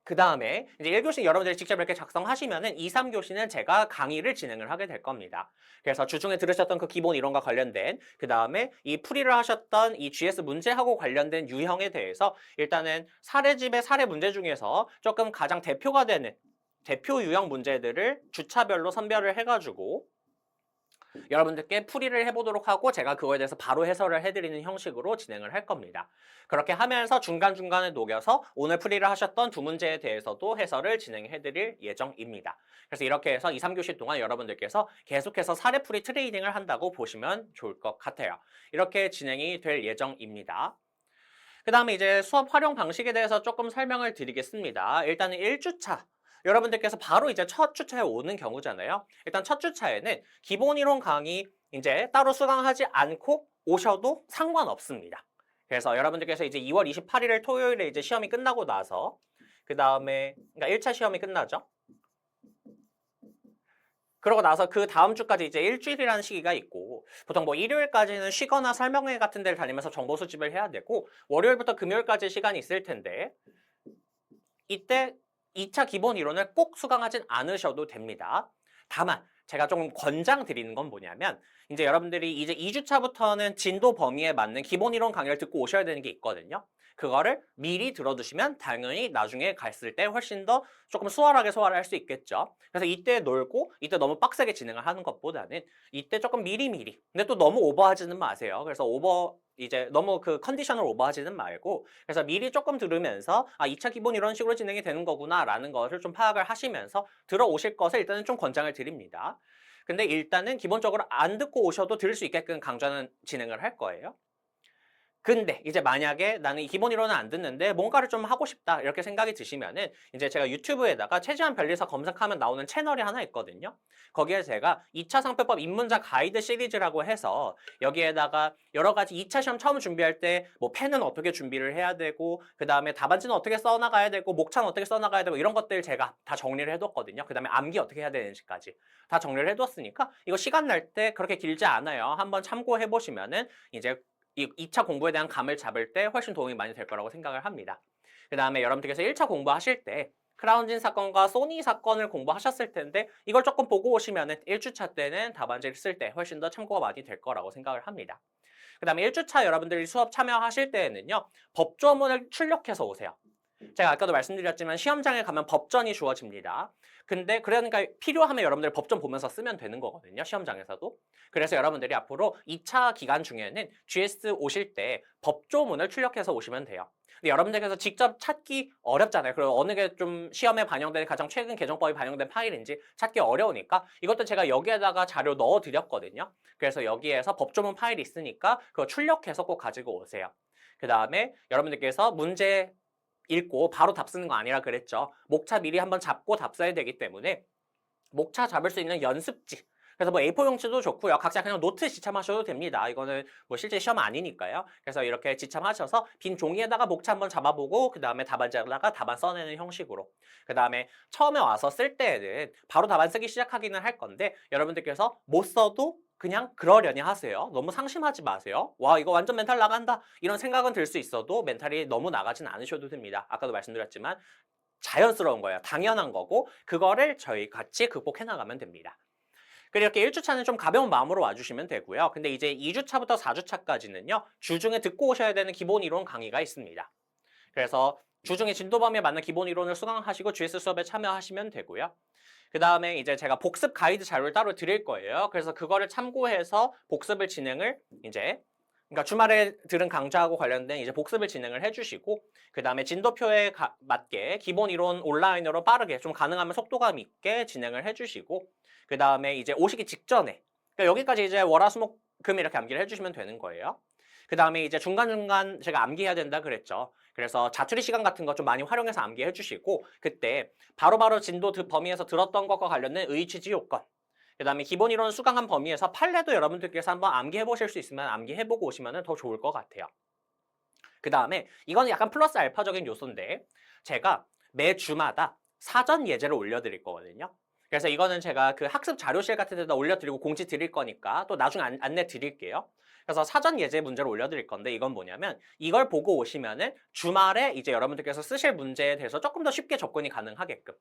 그 다음에 이제 1교시 여러분들이 직접 이렇게 작성하시면은 2, 3교시는 제가 강의를 진행을 하게 될 겁니다. 그래서 주중에 들으셨던 그 기본 이론과 관련된 그 다음에 이 풀이를 하셨던 이 GS 문제하고 관련된 유형에 대해서 일단은 사례집의 사례 문제 중에서 조금 가장 대표가 되는 대표 유형 문제들을 주차별로 선별을 해가지고 여러분들께 풀이를 해보도록 하고 제가 그거에 대해서 바로 해설을 해드리는 형식으로 진행을 할 겁니다. 그렇게 하면서 중간중간에 녹여서 오늘 풀이를 하셨던 두 문제에 대해서도 해설을 진행해드릴 예정입니다. 그래서 이렇게 해서 2, 3교시 동안 여러분들께서 계속해서 사례풀이 트레이닝을 한다고 보시면 좋을 것 같아요. 이렇게 진행이 될 예정입니다. 그 다음에 이제 수업 활용 방식에 대해서 조금 설명을 드리겠습니다. 일단은 1주차. 여러분들께서 바로 이제 첫 주차에 오는 경우잖아요. 일단 첫 주차에는 기본 이론 강의 이제 따로 수강하지 않고 오셔도 상관없습니다. 그래서 여러분들께서 이제 2월 28일을 토요일에 이제 시험이 끝나고 나서 그 다음에 그러니까 1차 시험이 끝나죠. 그러고 나서 그 다음 주까지 이제 일주일이라는 시기가 있고 보통 뭐 일요일까지는 쉬거나 설명회 같은 데를 다니면서 정보 수집을 해야 되고 월요일부터 금요일까지 시간이 있을 텐데 이때 2차 기본 이론을 꼭 수강하진 않으셔도 됩니다. 다만 제가 조금 권장드리는 건 뭐냐면 이제 여러분들이 이제 2주차부터는 진도 범위에 맞는 기본 이론 강의를 듣고 오셔야 되는 게 있거든요. 그거를 미리 들어두시면 당연히 나중에 갔을 때 훨씬 더 조금 수월하게 소화를 할 수 있겠죠. 그래서 이때 놀고 이때 너무 빡세게 진행을 하는 것보다는 이때 조금 미리미리 근데 또 너무 오버하지는 마세요. 그래서 이제 너무 그 컨디션을 오버하지는 말고 그래서 미리 조금 들으면서 2차 기본 이런 식으로 진행이 되는 거구나 라는 것을 좀 파악을 하시면서 들어오실 것을 일단은 좀 권장을 드립니다. 근데 일단은 기본적으로 안 듣고 오셔도 들을 수 있게끔 강좌는 진행을 할 거예요. 근데 이제 만약에 나는 이 기본 이론은 안 듣는데 뭔가를 좀 하고 싶다 이렇게 생각이 드시면은 이제 제가 유튜브에다가 최지한 변리사 검색하면 나오는 채널이 하나 있거든요. 거기에 제가 2차 상표법 입문자 가이드 시리즈라고 해서 여기에다가 여러 가지 2차 시험 처음 준비할 때 뭐 펜은 어떻게 준비를 해야 되고 그 다음에 답안지는 어떻게 써나가야 되고 목차는 어떻게 써나가야 되고 이런 것들 제가 다 정리를 해뒀거든요. 그 다음에 암기 어떻게 해야 되는지까지 다 정리를 해뒀으니까 이거 시간 날 때 그렇게 길지 않아요. 한번 참고해 보시면은 이제 이 2차 공부에 대한 감을 잡을 때 훨씬 도움이 많이 될 거라고 생각을 합니다. 그 다음에 여러분들께서 1차 공부하실 때 크라운진 사건과 소니 사건을 공부하셨을 텐데 이걸 조금 보고 오시면은 1주차 때는 답안지를 쓸 때 훨씬 더 참고가 많이 될 거라고 생각을 합니다. 그 다음에 1주차 여러분들이 수업 참여하실 때에는요. 법조문을 출력해서 오세요. 제가 아까도 말씀드렸지만 시험장에 가면 법전이 주어집니다. 근데 그러니까 필요하면 여러분들 법전 보면서 쓰면 되는 거거든요. 시험장에서도. 그래서 여러분들이 앞으로 2차 기간 중에는 GS 오실 때 법조문을 출력해서 오시면 돼요. 근데 여러분들께서 직접 찾기 어렵잖아요. 그리고 어느 게 좀 시험에 반영된 가장 최근 개정법이 반영된 파일인지 찾기 어려우니까 이것도 제가 여기에다가 자료 넣어드렸거든요. 그래서 여기에서 법조문 파일이 있으니까 그거 출력해서 꼭 가지고 오세요. 그 다음에 여러분들께서 문제 읽고 바로 답 쓰는 거 아니라 그랬죠. 목차 미리 한번 잡고 답 써야 되기 때문에 목차 잡을 수 있는 연습지. 그래서 뭐 A4 용지도 좋고요. 각자 그냥 노트 지참하셔도 됩니다. 이거는 뭐 실제 시험 아니니까요. 그래서 이렇게 지참하셔서 빈 종이에다가 목차 한번 잡아보고 그 다음에 답안지에다가 답안 써내는 형식으로. 그 다음에 처음에 와서 쓸 때에는 바로 답안 쓰기 시작하기는 할 건데 여러분들께서 못 써도 그냥 그러려니 하세요. 너무 상심하지 마세요. 와 이거 완전 멘탈 나간다. 이런 생각은 들 수 있어도 멘탈이 너무 나가진 않으셔도 됩니다. 아까도 말씀드렸지만 자연스러운 거예요. 당연한 거고 그거를 저희 같이 극복해 나가면 됩니다. 그리고 이렇게 1주차는 좀 가벼운 마음으로 와주시면 되고요. 근데 이제 2주차부터 4주차까지는요. 주중에 듣고 오셔야 되는 기본 이론 강의가 있습니다. 그래서 주중에 진도 범위에 맞는 기본 이론을 수강하시고 GS 수업에 참여하시면 되고요. 그 다음에 이제 제가 복습 가이드 자료를 따로 드릴 거예요. 그래서 그거를 참고해서 복습을 진행을 이제 그러니까 주말에 들은 강좌하고 관련된 이제 복습을 진행을 해주시고 그 다음에 진도표에 맞게 기본 이론 온라인으로 빠르게 좀 가능하면 속도감 있게 진행을 해주시고 그 다음에 이제 오시기 직전에 그러니까 여기까지 이제 월화수목금 이렇게 암기를 해주시면 되는 거예요. 그 다음에 이제 중간중간 제가 암기해야 된다 그랬죠. 그래서 자투리 시간 같은 거 좀 많이 활용해서 암기해 주시고 그때 바로바로 진도 범위에서 들었던 것과 관련된 의취지 요건 그 다음에 기본 이론 수강한 범위에서 판례도 여러분들께서 한번 암기해 보실 수 있으면 암기해보고 오시면 더 좋을 것 같아요. 그 다음에 이거는 약간 플러스 알파적인 요소인데 제가 매주마다 사전 예제를 올려드릴 거거든요. 그래서 이거는 제가 그 학습 자료실 같은 데다 올려드리고 공지 드릴 거니까 또 나중에 안내 드릴게요. 그래서 사전 예제 문제를 올려드릴 건데 이건 뭐냐면 이걸 보고 오시면은 주말에 이제 여러분들께서 쓰실 문제에 대해서 조금 더 쉽게 접근이 가능하게끔.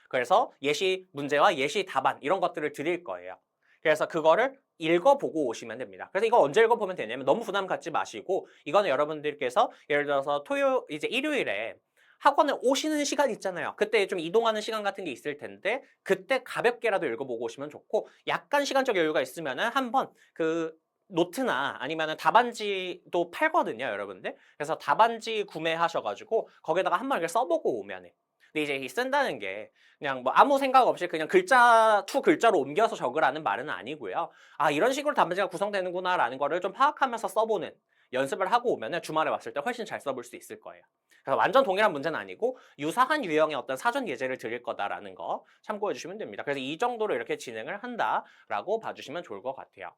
그래서 예시 문제와 예시 답안 이런 것들을 드릴 거예요. 그래서 그거를 읽어보고 오시면 됩니다. 그래서 이거 언제 읽어보면 되냐면 너무 부담 갖지 마시고 이거는 여러분들께서 예를 들어서 이제 일요일에 학원에 오시는 시간 있잖아요. 그때 좀 이동하는 시간 같은 게 있을 텐데 그때 가볍게라도 읽어보고 오시면 좋고 약간 시간적 여유가 있으면은 한번 그 노트나 아니면은 답안지도 팔거든요, 여러분들. 그래서 답안지 구매하셔가지고 거기다가 한번 이렇게 써보고 오면은. 근데 이제 이 쓴다는 게 그냥 뭐 아무 생각 없이 그냥 글자 투 글자로 옮겨서 적으라는 말은 아니고요. 아, 이런 식으로 답안지가 구성되는구나라는 거를 좀 파악하면서 써보는 연습을 하고 오면은 주말에 왔을 때 훨씬 잘 써볼 수 있을 거예요. 그래서 완전 동일한 문제는 아니고 유사한 유형의 어떤 사전 예제를 드릴 거다라는 거 참고해 주시면 됩니다. 그래서 이 정도로 이렇게 진행을 한다라고 봐주시면 좋을 것 같아요.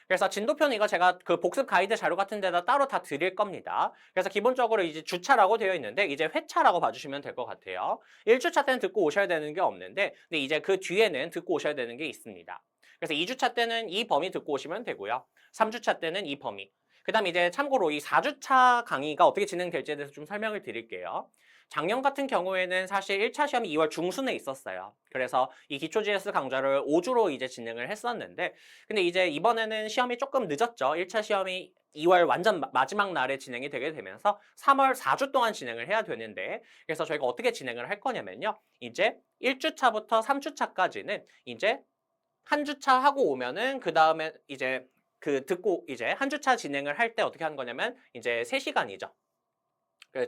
그래서 진도표는 이거 제가 그 복습 가이드 자료 같은 데다 따로 다 드릴 겁니다. 그래서 기본적으로 이제 주차라고 되어 있는데 이제 회차라고 봐주시면 될 것 같아요. 1주차 때는 듣고 오셔야 되는 게 없는데 근데 이제 그 뒤에는 듣고 오셔야 되는 게 있습니다. 그래서 2주차 때는 이 범위 듣고 오시면 되고요. 3주차 때는 이 범위. 그 다음 이제 참고로 이 4주차 강의가 어떻게 진행될지에 대해서 좀 설명을 드릴게요. 작년 같은 경우에는 사실 1차 시험이 2월 중순에 있었어요. 그래서 이 기초 GS 강좌를 5주로 이제 진행을 했었는데 근데 이제 이번에는 시험이 조금 늦었죠. 1차 시험이 2월 완전 마지막 날에 진행이 되게 되면서 3월 4주 동안 진행을 해야 되는데 그래서 저희가 어떻게 진행을 할 거냐면요. 이제 1주차부터 3주차까지는 이제 한 주차 하고 오면은 그 다음에 이제 그 듣고 이제 한 주차 진행을 할 때 어떻게 하는 거냐면 이제 3시간이죠.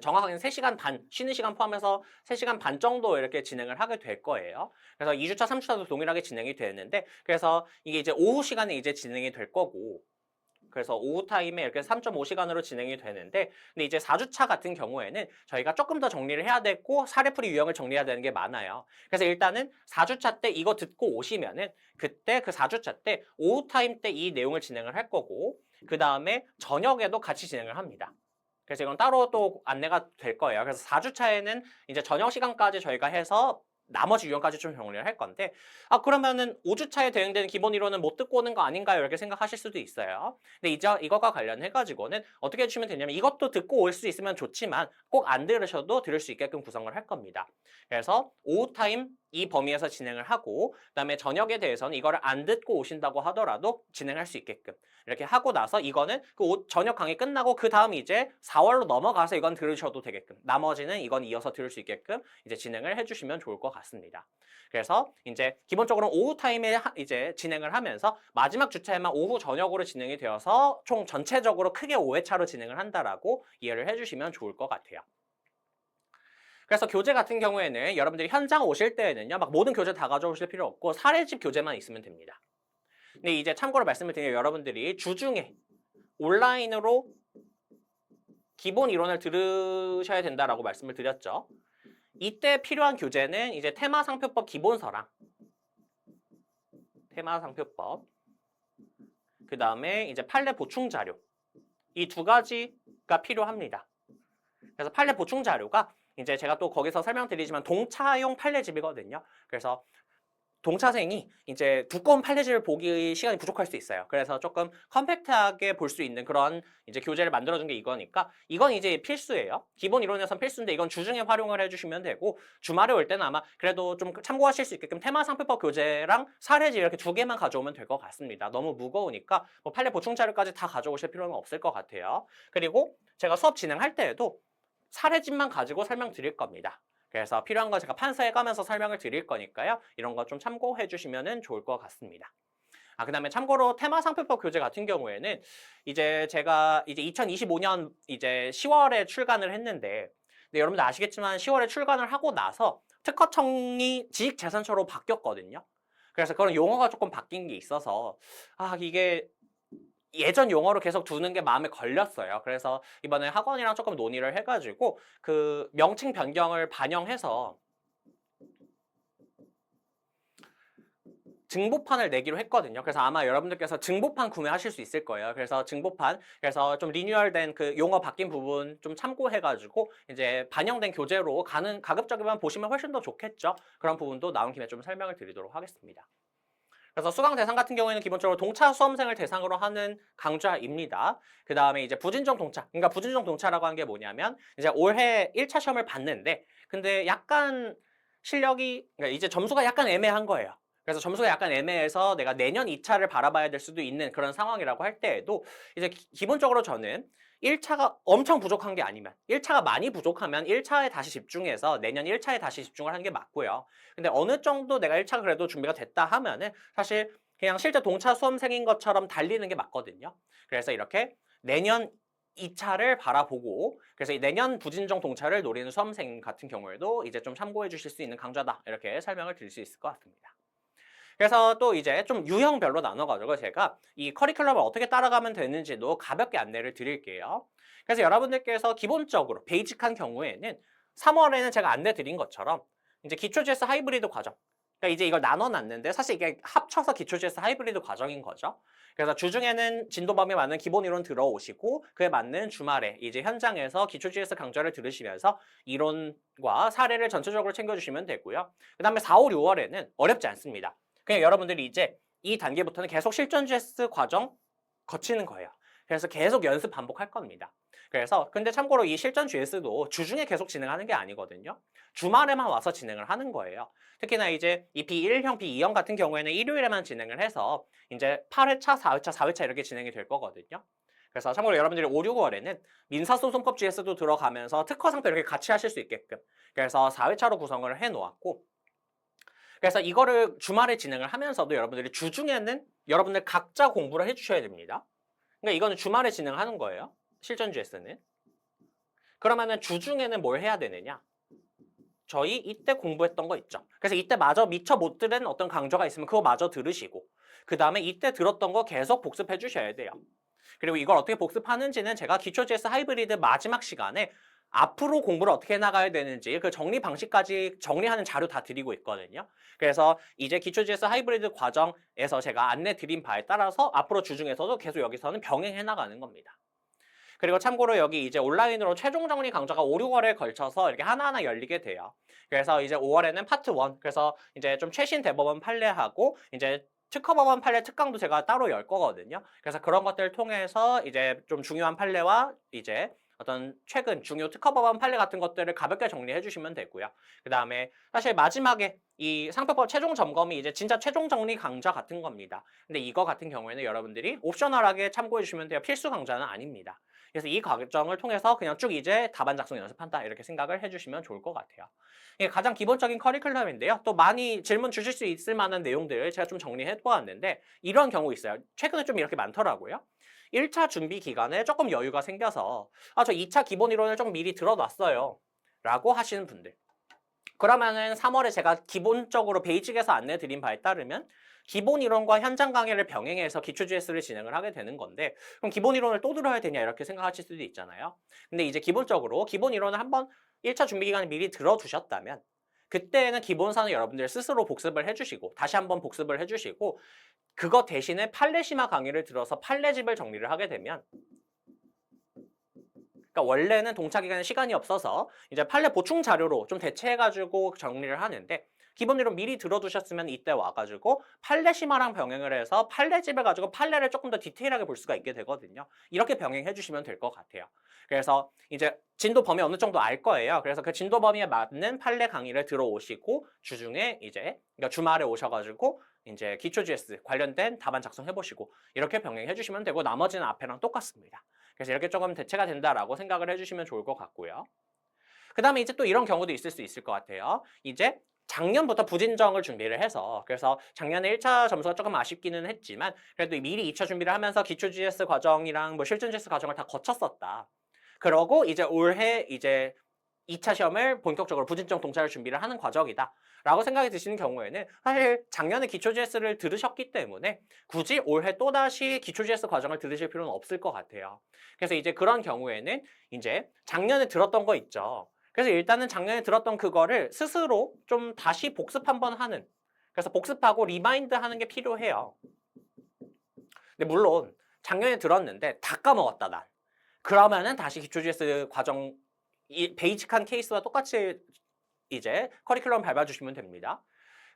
정확하게는 3시간 반, 쉬는 시간 포함해서 3시간 반 정도 이렇게 진행을 하게 될 거예요. 그래서 2주차, 3주차도 동일하게 진행이 되는데, 그래서 이게 이제 오후 시간에 이제 진행이 될 거고, 그래서 오후 타임에 이렇게 3.5시간으로 진행이 되는데 근데 이제 4주차 같은 경우에는 저희가 조금 더 정리를 해야 되고 사례풀이 유형을 정리해야 되는 게 많아요. 그래서 일단은 4주차 때 이거 듣고 오시면은 그때 그 4주차 때 오후 타임 때 이 내용을 진행을 할 거고 그 다음에 저녁에도 같이 진행을 합니다. 그래서 이건 따로 또 안내가 될 거예요. 그래서 4주차에는 이제 저녁 시간까지 저희가 해서 나머지 유형까지 좀 정리를 할 건데 아 그러면은 5주차에 대응되는 기본 이론은 못 듣고 오는 거 아닌가요? 이렇게 생각하실 수도 있어요. 근데 이제 이것과 관련해 가지고는 어떻게 해주시면 되냐면 이것도 듣고 올 수 있으면 좋지만 꼭 안 들으셔도 들을 수 있게끔 구성을 할 겁니다. 그래서 오후 타임 이 범위에서 진행을 하고 그다음에 저녁에 대해서는 이거를 안 듣고 오신다고 하더라도 진행할 수 있게끔 이렇게 하고 나서 이거는 그 저녁 강의 끝나고 그 다음 이제 4월로 넘어가서 이건 들으셔도 되게끔 나머지는 이건 이어서 들을 수 있게끔 이제 진행을 해주시면 좋을 것 같습니다. 그래서 이제 기본적으로 오후 타임에 이제 진행을 하면서 마지막 주차에만 오후 저녁으로 진행이 되어서 총 전체적으로 크게 5회차로 진행을 한다라고 이해를 해주시면 좋을 것 같아요. 그래서 교재 같은 경우에는 여러분들이 현장 오실 때에는요, 막 모든 교재 다 가져오실 필요 없고 사례집 교재만 있으면 됩니다. 근데 이제 참고로 말씀을 드리면 여러분들이 주중에 온라인으로 기본 이론을 들으셔야 된다라고 말씀을 드렸죠. 이때 필요한 교재는 이제 테마상표법 기본서랑 테마상표법 그 다음에 이제 판례 보충 자료 이 두 가지가 필요합니다. 그래서 판례 보충 자료가 이제 제가 또 거기서 설명드리지만 동차용 판례집이거든요. 그래서 동차생이 이제 두꺼운 판례집을 보기 시간이 부족할 수 있어요. 그래서 조금 컴팩트하게 볼 수 있는 그런 이제 교재를 만들어준 게 이거니까 이건 이제 필수예요. 기본 이론에선 필수인데 이건 주중에 활용을 해주시면 되고 주말에 올 때는 아마 그래도 좀 참고하실 수 있게끔 테마상표법 교재랑 사례집 이렇게 2개만 가져오면 될 것 같습니다. 너무 무거우니까 뭐 판례 보충 자료까지 다 가져오실 필요는 없을 것 같아요. 그리고 제가 수업 진행할 때에도 사례집만 가지고 설명드릴 겁니다. 그래서 필요한 거 제가 판서해 가면서 설명을 드릴 거니까요. 이런 거 좀 참고해 주시면 좋을 것 같습니다. 그 다음에 참고로 테마상표법 교재 같은 경우에는 이제 제가 이제 2025년 이제 10월에 출간을 했는데 근데 여러분들 아시겠지만 10월에 출간을 하고 나서 특허청이 지식재산처로 바뀌었거든요. 그래서 그런 용어가 조금 바뀐 게 있어서 이게 예전 용어로 계속 두는 게 마음에 걸렸어요. 그래서 이번에 학원이랑 조금 논의를 해가지고 그 명칭 변경을 반영해서 증보판을 내기로 했거든요. 그래서 아마 여러분들께서 증보판 구매하실 수 있을 거예요. 그래서 증보판, 그래서 좀 리뉴얼된 그 용어 바뀐 부분 좀 참고해가지고 이제 반영된 교재로 가급적이면 보시면 훨씬 더 좋겠죠. 그런 부분도 나온 김에 좀 설명을 드리도록 하겠습니다. 그래서 수강 대상 같은 경우에는 기본적으로 동차 수험생을 대상으로 하는 강좌입니다. 그 다음에 이제 부진정 동차. 그러니까 부진정 동차라고 하는 게 뭐냐면 이제 올해 1차 시험을 봤는데 근데 약간 실력이 그러니까 이제 점수가 약간 애매한 거예요. 그래서 점수가 약간 애매해서 내가 내년 2차를 바라봐야 될 수도 있는 그런 상황이라고 할 때에도 이제 기본적으로 저는 1차가 엄청 부족한 게 아니면 1차가 많이 부족하면 1차에 다시 집중해서 내년 1차에 다시 집중을 하는 게 맞고요. 근데 어느 정도 내가 1차 그래도 준비가 됐다 하면은 사실 그냥 실제 동차 수험생인 것처럼 달리는 게 맞거든요. 그래서 이렇게 내년 2차를 바라보고 그래서 이 내년 부진정 동차를 노리는 수험생 같은 경우에도 이제 좀 참고해 주실 수 있는 강좌다 이렇게 설명을 드릴 수 있을 것 같습니다. 그래서 또 이제 좀 유형별로 나눠가지고 제가 이 커리큘럼을 어떻게 따라가면 되는지도 가볍게 안내를 드릴게요. 그래서 여러분들께서 기본적으로 베이직한 경우에는 3월에는 제가 안내 드린 것처럼 이제 기초 GS 하이브리드 과정. 그러니까 이제 이걸 나눠놨는데 사실 이게 합쳐서 기초 GS 하이브리드 과정인 거죠. 그래서 주중에는 진도 범위에 맞는 기본 이론 들어오시고 그에 맞는 주말에 이제 현장에서 기초 GS 강좌를 들으시면서 이론과 사례를 전체적으로 챙겨주시면 되고요. 그 다음에 4, 5, 6월에는 어렵지 않습니다. 그냥 여러분들이 이제 이 단계부터는 계속 실전 GS 과정 거치는 거예요. 그래서 계속 연습 반복할 겁니다. 그래서 근데 참고로 이 실전 GS도 주중에 계속 진행하는 게 아니거든요. 주말에만 와서 진행을 하는 거예요. 특히나 이제 이 B1형, B2형 같은 경우에는 일요일에만 진행을 해서 이제 8회차, 4회차, 4회차 이렇게 진행이 될 거거든요. 그래서 참고로 여러분들이 5, 6월에는 민사소송법 GS도 들어가면서 특허상도 이렇게 같이 하실 수 있게끔 그래서 4회차로 구성을 해놓았고 그래서 이거를 주말에 진행을 하면서도 여러분들이 주중에는 여러분들 각자 공부를 해주셔야 됩니다. 그러니까 이거는 주말에 진행하는 거예요. 실전 GS는. 그러면은 주중에는 뭘 해야 되느냐? 저희 이때 공부했던 거 있죠. 그래서 이때 마저 미처 못 들은 어떤 강좌가 있으면 그거 마저 들으시고 그 다음에 이때 들었던 거 계속 복습해 주셔야 돼요. 그리고 이걸 어떻게 복습하는지는 제가 기초 GS 하이브리드 마지막 시간에 앞으로 공부를 어떻게 나가야 되는지 그 정리 방식까지 정리하는 자료 다 드리고 있거든요. 그래서 이제 기초 GS 하이브리드 과정에서 제가 안내 드린 바에 따라서 앞으로 주중에서도 계속 여기서는 병행해 나가는 겁니다. 그리고 참고로 여기 이제 온라인으로 최종 정리 강좌가 5, 6월에 걸쳐서 이렇게 하나하나 열리게 돼요. 그래서 이제 5월에는 파트 1, 그래서 이제 좀 최신 대법원 판례하고 이제 특허법원 판례 특강도 제가 따로 열 거거든요. 그래서 그런 것들을 통해서 이제 좀 중요한 판례와 이제 어떤 최근 중요 특허법원 판례 같은 것들을 가볍게 정리해 주시면 되고요. 그 다음에 사실 마지막에 이 상표법 최종 점검이 이제 진짜 최종 정리 강좌 같은 겁니다. 근데 이거 같은 경우에는 여러분들이 옵셔널하게 참고해 주시면 돼요. 필수 강좌는 아닙니다. 그래서 이 과정을 통해서 그냥 쭉 이제 답안 작성 연습한다 이렇게 생각을 해주시면 좋을 것 같아요. 이게 가장 기본적인 커리큘럼인데요. 또 많이 질문 주실 수 있을 만한 내용들 제가 좀 정리해 보았는데 이런 경우 있어요. 최근에 좀 이렇게 많더라고요. 1차 준비 기간에 조금 여유가 생겨서 저 2차 기본 이론을 좀 미리 들어놨어요. 라고 하시는 분들. 그러면은 3월에 제가 기본적으로 베이직에서 안내 드린 바에 따르면 기본 이론과 현장 강의를 병행해서 기초 GS를 진행을 하게 되는 건데 그럼 기본 이론을 또 들어야 되냐 이렇게 생각하실 수도 있잖아요. 근데 이제 기본적으로 기본 이론을 한번 1차 준비 기간에 미리 들어두셨다면 그때는 기본사는 여러분들 스스로 복습을 해주시고 다시 한번 복습을 해주시고 그거 대신에 판례심화 강의를 들어서 판례집을 정리를 하게 되면 그러니까 원래는 동차 기간에 시간이 없어서 이제 판례 보충 자료로 좀 대체해가지고 정리를 하는데 기본 이론 미리 들어두셨으면 이때 와가지고 판례 심화랑 병행을 해서 판례집을 가지고 판례를 조금 더 디테일하게 볼 수가 있게 되거든요. 이렇게 병행해 주시면 될 것 같아요. 그래서 이제 진도 범위 어느 정도 알 거예요. 그래서 그 진도 범위에 맞는 판례 강의를 들어오시고 주중에 이제 그러니까 주말에 오셔가지고 이제 기초 GS 관련된 답안 작성해 보시고 이렇게 병행해 주시면 되고 나머지는 앞에랑 똑같습니다. 그래서 이렇게 조금 대체가 된다라고 생각을 해주시면 좋을 것 같고요. 그 다음에 이제 또 이런 경우도 있을 수 있을 것 같아요. 이제 작년부터 부진정을 준비를 해서 그래서 작년에 1차 점수가 조금 아쉽기는 했지만 그래도 미리 2차 준비를 하면서 기초 GS 과정이랑 뭐 실전 GS 과정을 다 거쳤었다. 그러고 이제 올해 이제 2차 시험을 본격적으로 부진정 동차를 준비를 하는 과정이다. 라고 생각이 드시는 경우에는 사실 작년에 기초 GS를 들으셨기 때문에 굳이 올해 또다시 기초 GS 과정을 들으실 필요는 없을 것 같아요. 그래서 이제 그런 경우에는 이제 작년에 들었던 거 있죠. 그래서 일단은 작년에 들었던 그거를 스스로 좀 다시 복습 한번 하는 그래서 복습하고 리마인드 하는 게 필요해요. 근데 물론 작년에 들었는데 다 까먹었다 난. 그러면은 다시 기초 GS 과정 이 베이직한 케이스와 똑같이 이제 커리큘럼 밟아주시면 됩니다.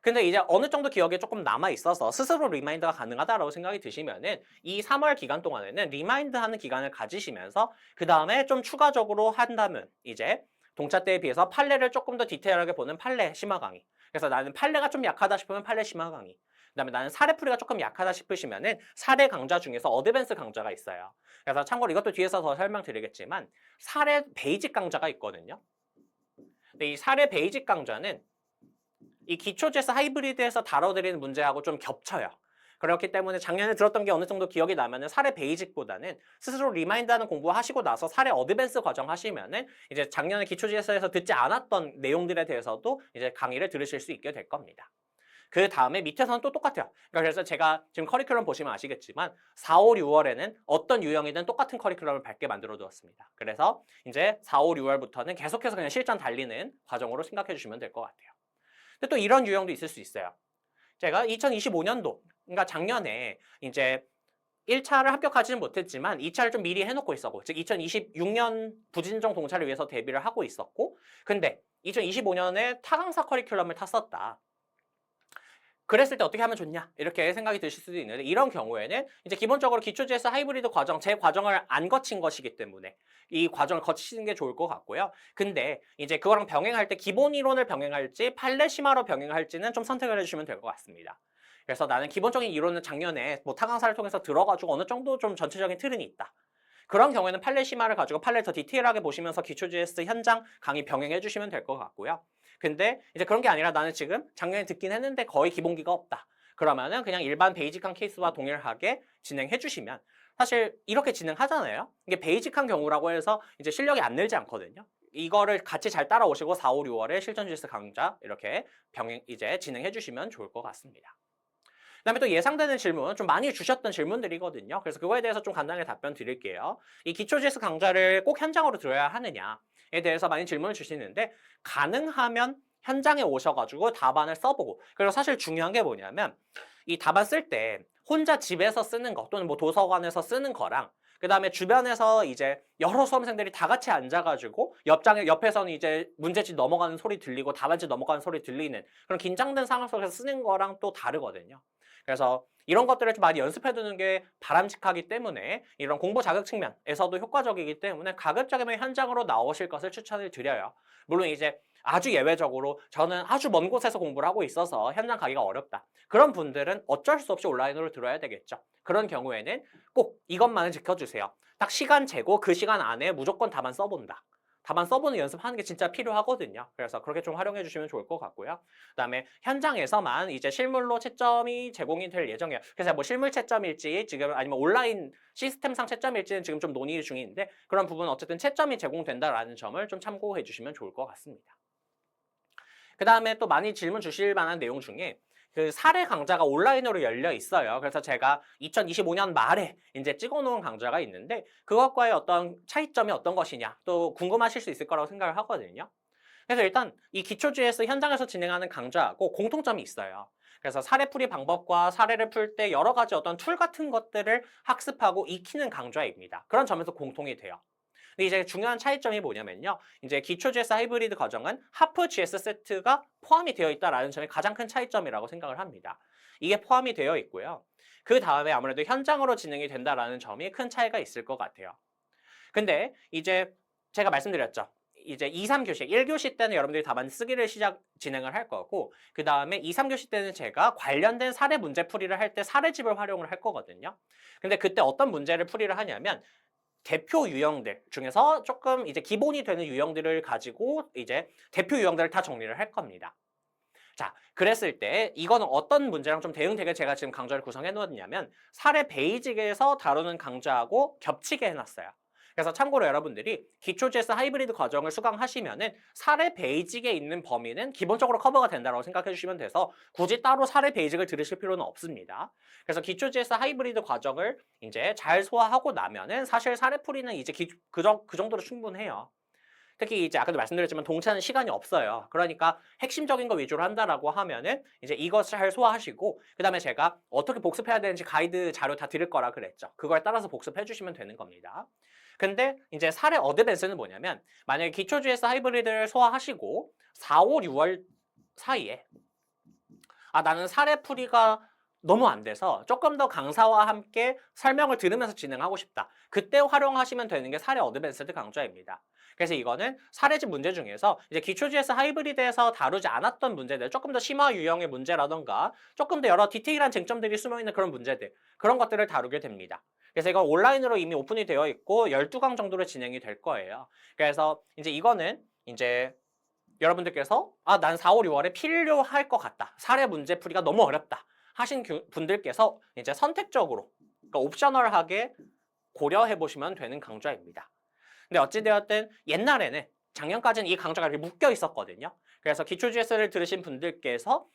근데 이제 어느 정도 기억에 조금 남아 있어서 스스로 리마인드가 가능하다라고 생각이 드시면은 이 3월 기간 동안에는 리마인드 하는 기간을 가지시면서 그 다음에 좀 추가적으로 한다면 이제 동차 때에 비해서 판례를 조금 더 디테일하게 보는 판례 심화 강의. 그래서 나는 판례가 좀 약하다 싶으면 판례 심화 강의. 그다음에 나는 사례풀이가 조금 약하다 싶으시면은 사례 강좌 중에서 어드밴스 강좌가 있어요. 그래서 참고로 이것도 뒤에서 더 설명드리겠지만 사례 베이직 강좌가 있거든요. 근데 이 사례 베이직 강좌는 이 기초 GS 하이브리드에서 다뤄드리는 문제하고 좀 겹쳐요. 그렇기 때문에 작년에 들었던 게 어느 정도 기억이 나면은 사례 베이직보다는 스스로 리마인드하는 공부하시고 나서 사례 어드밴스 과정 하시면은 이제 작년에 기초 GS에서 듣지 않았던 내용들에 대해서도 이제 강의를 들으실 수 있게 될 겁니다. 그 다음에 밑에서는 또 똑같아요. 그러니까 그래서 제가 지금 커리큘럼 보시면 아시겠지만 4, 5, 6월에는 어떤 유형이든 똑같은 커리큘럼을 밝게 만들어 두었습니다. 그래서 이제 4, 5, 6월부터는 계속해서 그냥 실전 달리는 과정으로 생각해 주시면 될 것 같아요. 근데 또 이런 유형도 있을 수 있어요. 제가 2025년도, 그러니까 작년에 이제 1차를 합격하지는 못했지만 2차를 좀 미리 해놓고 있었고, 즉 2026년 부진정 동차를 위해서 대비를 하고 있었고, 근데 2025년에 타강사 커리큘럼을 탔었다. 그랬을 때 어떻게 하면 좋냐? 이렇게 생각이 드실 수도 있는데 이런 경우에는 이제 기본적으로 기초 GS 하이브리드 과정, 제 과정을 안 거친 것이기 때문에 이 과정을 거치시는 게 좋을 것 같고요. 근데 이제 그거랑 병행할 때 기본 이론을 병행할지 판례 심화로 병행할지는 좀 선택을 해주시면 될 것 같습니다. 그래서 나는 기본적인 이론은 작년에 뭐 타강사를 통해서 들어가지고 어느 정도 좀 전체적인 틀은 있다. 그런 경우에는 판례 심화를 가지고 판례를 더 디테일하게 보시면서 기초 GS 현장 강의 병행해 주시면 될 것 같고요. 근데 이제 그런 게 아니라 나는 지금 작년에 듣긴 했는데 거의 기본기가 없다. 그러면은 그냥 일반 베이직한 케이스와 동일하게 진행해 주시면 사실 이렇게 진행하잖아요. 이게 베이직한 경우라고 해서 이제 실력이 안 늘지 않거든요. 이거를 같이 잘 따라오시고 4, 5, 6월에 실전 GS 강좌 이렇게 병행 이제 진행해 주시면 좋을 것 같습니다. 그다음에 또 예상되는 질문, 좀 많이 주셨던 질문들이거든요. 그래서 그거에 대해서 좀 간단하게 답변 드릴게요. 이 기초 GS 강좌를 꼭 현장으로 들어야 하느냐에 대해서 많이 질문을 주시는데 가능하면 현장에 오셔가지고 답안을 써보고, 그리고 사실 중요한 게 뭐냐면 이 답안 쓸 때 혼자 집에서 쓰는 거 또는 뭐 도서관에서 쓰는 거랑 그 다음에 주변에서 이제 여러 수험생들이 다 같이 앉아가지고 옆에서는 이제 문제집 넘어가는 소리 들리고 답안지 넘어가는 소리 들리는 그런 긴장된 상황 속에서 쓰는 거랑 또 다르거든요. 그래서 이런 것들을 좀 많이 연습해두는 게 바람직하기 때문에 이런 공부 자격 측면에서도 효과적이기 때문에 가급적이면 현장으로 나오실 것을 추천을 드려요. 물론 이제 아주 예외적으로 저는 아주 먼 곳에서 공부를 하고 있어서 현장 가기가 어렵다. 그런 분들은 어쩔 수 없이 온라인으로 들어야 되겠죠. 그런 경우에는 꼭 이것만은 지켜주세요. 딱 시간 재고 그 시간 안에 무조건 답안 써본다. 답안 써보는 연습하는 게 진짜 필요하거든요. 그래서 그렇게 좀 활용해 주시면 좋을 것 같고요. 그다음에 현장에서만 이제 실물로 채점이 제공이 될 예정이에요. 그래서 뭐 실물 채점일지 지금 아니면 온라인 시스템상 채점일지는 지금 좀 논의 중인데 그런 부분은 어쨌든 채점이 제공된다라는 점을 좀 참고해 주시면 좋을 것 같습니다. 그 다음에 또 많이 질문 주실 만한 내용 중에 그 사례 강좌가 온라인으로 열려 있어요. 그래서 제가 2025년 말에 이제 찍어놓은 강좌가 있는데 그것과의 어떤 차이점이 어떤 것이냐 또 궁금하실 수 있을 거라고 생각을 하거든요. 그래서 일단 이 기초 GS 현장에서 진행하는 강좌하고 공통점이 있어요. 그래서 사례풀이 방법과 사례를 풀 때 여러 가지 어떤 툴 같은 것들을 학습하고 익히는 강좌입니다. 그런 점에서 공통이 돼요. 근데 이제 중요한 차이점이 뭐냐면요. 이제 기초 GS 하이브리드 과정은 하프 GS 세트가 포함이 되어 있다라는 점이 가장 큰 차이점이라고 생각을 합니다. 이게 포함이 되어 있고요. 그 다음에 아무래도 현장으로 진행이 된다라는 점이 큰 차이가 있을 것 같아요. 근데 이제 제가 말씀드렸죠. 이제 2, 3교시, 1교시 때는 여러분들이 답안 쓰기를 진행을 할 거고 그 다음에 2, 3교시 때는 제가 관련된 사례 문제 풀이를 할 때 사례집을 활용을 할 거거든요. 근데 그때 어떤 문제를 풀이를 하냐면 대표 유형들 중에서 조금 이제 기본이 되는 유형들을 가지고 이제 대표 유형들을 다 정리를 할 겁니다. 자, 그랬을 때 이거는 어떤 문제랑 좀 대응되게 제가 지금 강좌를 구성해 놓았냐면 사례 베이직에서 다루는 강좌하고 겹치게 해놨어요. 그래서 참고로 여러분들이 기초 GS 하이브리드 과정을 수강하시면은 사례 베이직에 있는 범위는 기본적으로 커버가 된다고 생각해 주시면 돼서 굳이 따로 사례 베이직을 들으실 필요는 없습니다. 그래서 기초 GS 하이브리드 과정을 이제 잘 소화하고 나면은 사실 사례풀이는 이제 그 정도로 충분해요. 특히 이제 아까도 말씀드렸지만 동차는 시간이 없어요. 그러니까 핵심적인 거 위주로 한다라고 하면은 이제 이것 잘 소화하시고 그다음에 제가 어떻게 복습해야 되는지 가이드 자료 다 드릴 거라 그랬죠. 그걸 따라서 복습해 주시면 되는 겁니다. 근데 이제 사례 어드밴스는 뭐냐면 만약에 기초GS 하이브리드를 소화하시고 4, 5, 6월 사이에 나는 사례풀이가 너무 안 돼서 조금 더 강사와 함께 설명을 들으면서 진행하고 싶다. 그때 활용하시면 되는 게 사례 어드밴스드 강좌입니다. 그래서 이거는 사례집 문제 중에서 이제 기초GS 하이브리드에서 다루지 않았던 문제들, 조금 더 심화 유형의 문제라던가 조금 더 여러 디테일한 쟁점들이 숨어있는 그런 문제들, 그런 것들을 다루게 됩니다. 그래서 이건 온라인으로 이미 오픈이 되어 있고 12강 정도로 진행이 될 거예요. 그래서 이제 이거는 이제 여러분들께서 난 4, 5, 6월에 필요할 것 같다. 사례 문제 풀이가 너무 어렵다. 하신 분들께서 이제 선택적으로, 그러니까 옵셔널하게 고려해 보시면 되는 강좌입니다. 근데 어찌되었든 옛날에는 작년까지는 이 강좌가 이렇게 묶여 있었거든요. 그래서 기초GS를 들으신 분들께서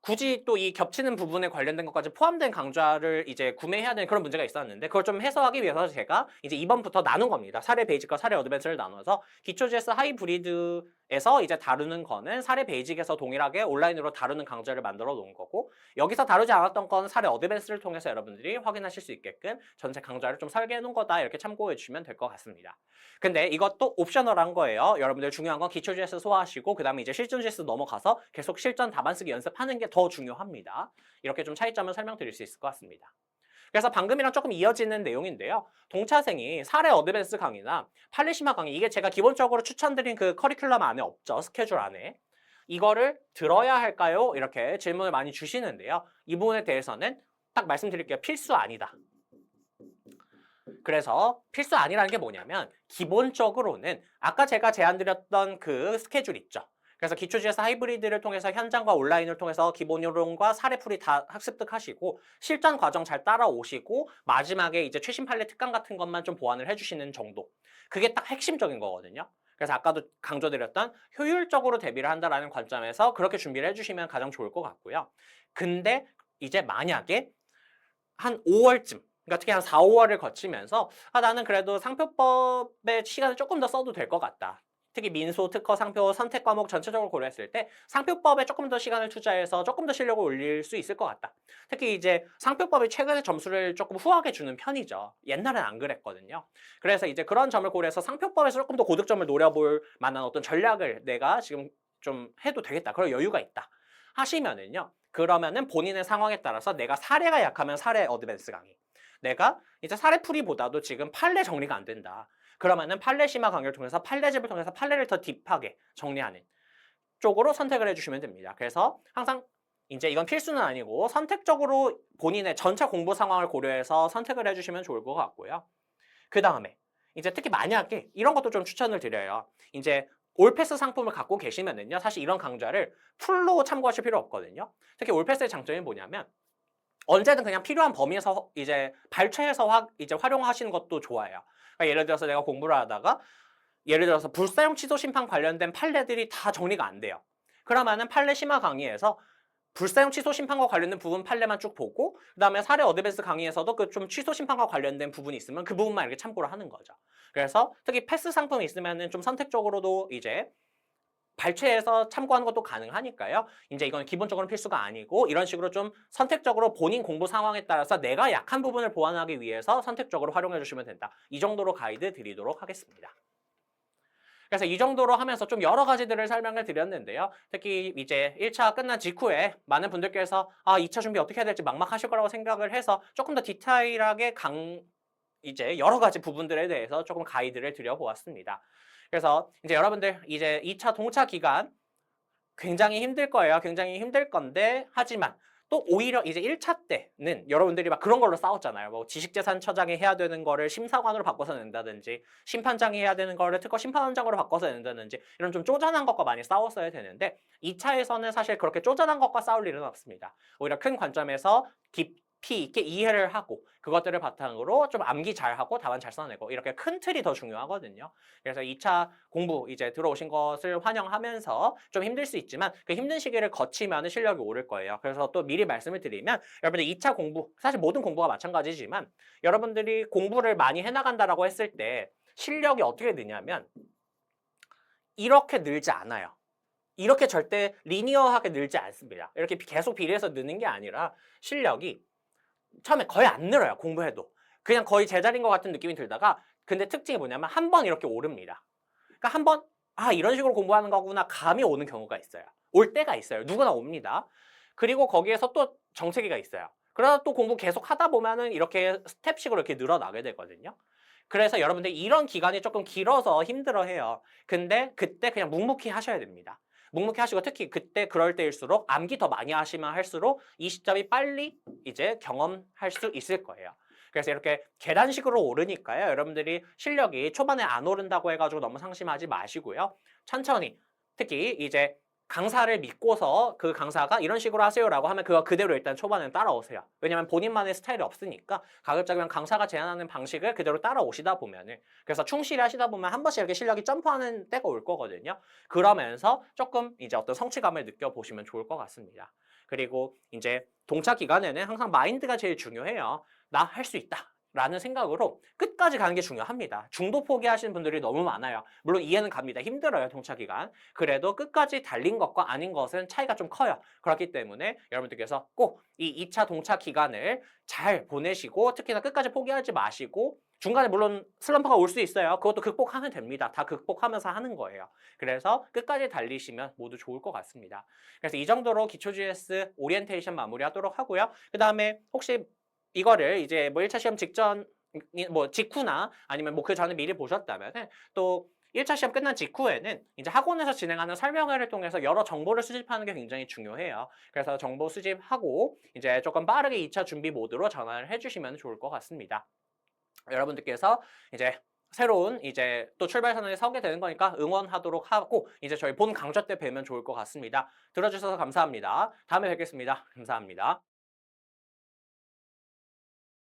굳이 또 이 겹치는 부분에 관련된 것까지 포함된 강좌를 이제 구매해야 되는 그런 문제가 있었는데 그걸 좀 해소하기 위해서 제가 이제 이번부터 나눈 겁니다. 사례 베이직과 사례 어드밴스를 나눠서 기초GS 하이브리드에서 이제 다루는 거는 사례 베이직에서 동일하게 온라인으로 다루는 강좌를 만들어 놓은 거고 여기서 다루지 않았던 건 사례 어드밴스를 통해서 여러분들이 확인하실 수 있게끔 전체 강좌를 좀 설계해 놓은 거다 이렇게 참고해 주시면 될 것 같습니다. 근데 이것도 옵셔널한 거예요. 여러분들 중요한 건 기초GS 소화하시고 그 다음에 이제 실전GS 넘어가서 계속 실전 답안 쓰기 연습하는 게 더 중요합니다. 이렇게 좀 차이점을 설명드릴 수 있을 것 같습니다. 그래서 방금이랑 조금 이어지는 내용인데요. 동차생이 사례 어드밴스 강의나 팔레시마 강의 이게 제가 기본적으로 추천드린 그 커리큘럼 안에 없죠. 스케줄 안에. 이거를 들어야 할까요? 이렇게 질문을 많이 주시는데요. 이 부분에 대해서는 딱 말씀드릴게요. 필수 아니다. 그래서 필수 아니라는 게 뭐냐면 기본적으로는 아까 제가 제안드렸던 그 스케줄 있죠. 그래서 기초GS 하이브리드를 통해서 현장과 온라인을 통해서 기본 요령과 사례풀이 다 학습득하시고 실전 과정 잘 따라오시고 마지막에 이제 최신 판례 특강 같은 것만 좀 보완을 해주시는 정도. 그게 딱 핵심적인 거거든요. 그래서 아까도 강조드렸던 효율적으로 대비를 한다라는 관점에서 그렇게 준비를 해주시면 가장 좋을 것 같고요. 근데 이제 만약에 한 5월쯤 그러니까 특히 한 4, 5월을 거치면서 나는 그래도 상표법의 시간을 조금 더 써도 될 것 같다. 특히 민소, 특허, 상표, 선택 과목 전체적으로 고려했을 때 상표법에 조금 더 시간을 투자해서 조금 더 실력을 올릴 수 있을 것 같다. 특히 이제 상표법이 최근에 점수를 조금 후하게 주는 편이죠. 옛날엔 안 그랬거든요. 그래서 이제 그런 점을 고려해서 상표법에서 조금 더 고득점을 노려볼 만한 어떤 전략을 내가 지금 좀 해도 되겠다. 그럴 여유가 있다. 하시면은요. 그러면은 본인의 상황에 따라서 내가 사례가 약하면 사례 어드밴스 강의. 내가 이제 사례풀이보다도 지금 판례 정리가 안 된다. 그러면은 판례 심화 강의를 통해서 판례집을 통해서 판례를 더 딥하게 정리하는 쪽으로 선택을 해주시면 됩니다. 그래서 항상 이제 이건 필수는 아니고 선택적으로 본인의 전체 공부 상황을 고려해서 선택을 해주시면 좋을 것 같고요. 그 다음에 이제 특히 만약에 이런 것도 좀 추천을 드려요. 이제 올패스 상품을 갖고 계시면은요. 사실 이런 강좌를 풀로 참고하실 필요 없거든요. 특히 올패스의 장점이 뭐냐면 언제든 그냥 필요한 범위에서 이제 발췌해서 이제 활용하시는 것도 좋아요. 그러니까 예를 들어서 내가 공부를 하다가 예를 들어서 불사용 취소 심판 관련된 판례들이 다 정리가 안 돼요. 그러면은 판례 심화 강의에서 불사용 취소 심판과 관련된 부분 판례만 쭉 보고 그다음에 사례 어드밴스 강의에서도 그 좀 취소 심판과 관련된 부분이 있으면 그 부분만 이렇게 참고를 하는 거죠. 그래서 특히 패스 상품이 있으면은 좀 선택적으로도 이제 발췌해서 참고하는 것도 가능하니까요. 이제 이건 기본적으로는 필수가 아니고 이런 식으로 좀 선택적으로 본인 공부 상황에 따라서 내가 약한 부분을 보완하기 위해서 선택적으로 활용해 주시면 된다. 이 정도로 가이드 드리도록 하겠습니다. 그래서 이 정도로 하면서 좀 여러 가지들을 설명을 드렸는데요. 특히 이제 1차 끝난 직후에 많은 분들께서 2차 준비 어떻게 해야 될지 막막하실 거라고 생각을 해서 조금 더 디테일하게 이제 여러 가지 부분들에 대해서 조금 가이드를 드려보았습니다. 그래서 이제 여러분들 이제 2차 동차 기간 굉장히 힘들 거예요. 굉장히 힘들 건데 하지만 또 오히려 이제 1차 때는 여러분들이 막 그런 걸로 싸웠잖아요. 뭐 지식재산처장이 해야 되는 거를 심사관으로 바꿔서 낸다든지 심판장이 해야 되는 거를 특허 심판원장으로 바꿔서 낸다든지 이런 좀 쪼잔한 것과 많이 싸웠어야 되는데 2차에서는 사실 그렇게 쪼잔한 것과 싸울 일은 없습니다. 오히려 큰 관점에서 깊이 있게 이해를 하고 그것들을 바탕으로 좀 암기 잘하고 답안 잘 써내고 이렇게 큰 틀이 더 중요하거든요. 그래서 2차 공부 이제 들어오신 것을 환영하면서 좀 힘들 수 있지만 그 힘든 시기를 거치면 실력이 오를 거예요. 그래서 또 미리 말씀을 드리면 여러분들 2차 공부 사실 모든 공부가 마찬가지지만 여러분들이 공부를 많이 해나간다라고 했을 때 실력이 어떻게 느냐면 이렇게 늘지 않아요. 이렇게 절대 리니어하게 늘지 않습니다. 이렇게 계속 비례해서 느는 게 아니라 실력이 처음에 거의 안 늘어요, 공부해도. 그냥 거의 제자리인 것 같은 느낌이 들다가 근데 특징이 뭐냐면 한 번 이렇게 오릅니다. 그러니까 한 번 이런 식으로 공부하는 거구나 감이 오는 경우가 있어요. 올 때가 있어요. 누구나 옵니다. 그리고 거기에서 또 정체기가 있어요. 그러다 또 공부 계속 하다 보면은 이렇게 스텝식으로 이렇게 늘어나게 되거든요. 그래서 여러분들 이런 기간이 조금 길어서 힘들어해요. 근데 그때 그냥 묵묵히 하셔야 됩니다. 묵묵히 하시고 특히 그때 그럴 때일수록 암기 더 많이 하시면 할수록 이 시점이 빨리 이제 경험할 수 있을 거예요. 그래서 이렇게 계단식으로 오르니까요. 여러분들이 실력이 초반에 안 오른다고 해가지고 너무 상심하지 마시고요. 천천히 특히 이제 강사를 믿고서 그 강사가 이런 식으로 하세요라고 하면 그거 그대로 일단 초반에는 따라오세요. 왜냐면 본인만의 스타일이 없으니까 가급적이면 강사가 제안하는 방식을 그대로 따라오시다 보면은 그래서 충실히 하시다 보면 한 번씩 이렇게 실력이 점프하는 때가 올 거거든요. 그러면서 조금 이제 어떤 성취감을 느껴보시면 좋을 것 같습니다. 그리고 이제 동차 기간에는 항상 마인드가 제일 중요해요. 나 할 수 있다. 라는 생각으로 끝까지 가는 게 중요합니다. 중도 포기하시는 분들이 너무 많아요. 물론 이해는 갑니다. 힘들어요, 동차 기간. 그래도 끝까지 달린 것과 아닌 것은 차이가 좀 커요. 그렇기 때문에 여러분들께서 꼭 이 2차 동차 기간을 잘 보내시고 특히나 끝까지 포기하지 마시고 중간에 물론 슬럼프가 올 수 있어요. 그것도 극복하면 됩니다. 다 극복하면서 하는 거예요. 그래서 끝까지 달리시면 모두 좋을 것 같습니다. 그래서 이 정도로 기초 GS 오리엔테이션 마무리하도록 하고요. 그 다음에 혹시 이거를 이제 뭐 1차 시험 직전 뭐 직후나 아니면 뭐 그 전에 미리 보셨다면은 또 1차 시험 끝난 직후에는 이제 학원에서 진행하는 설명회를 통해서 여러 정보를 수집하는 게 굉장히 중요해요. 그래서 정보 수집하고 이제 조금 빠르게 2차 준비 모드로 전환을 해주시면 좋을 것 같습니다. 여러분들께서 이제 새로운 이제 또 출발선에 서게 되는 거니까 응원하도록 하고 이제 저희 본 강좌 때 뵈면 좋을 것 같습니다. 들어주셔서 감사합니다. 다음에 뵙겠습니다. 감사합니다.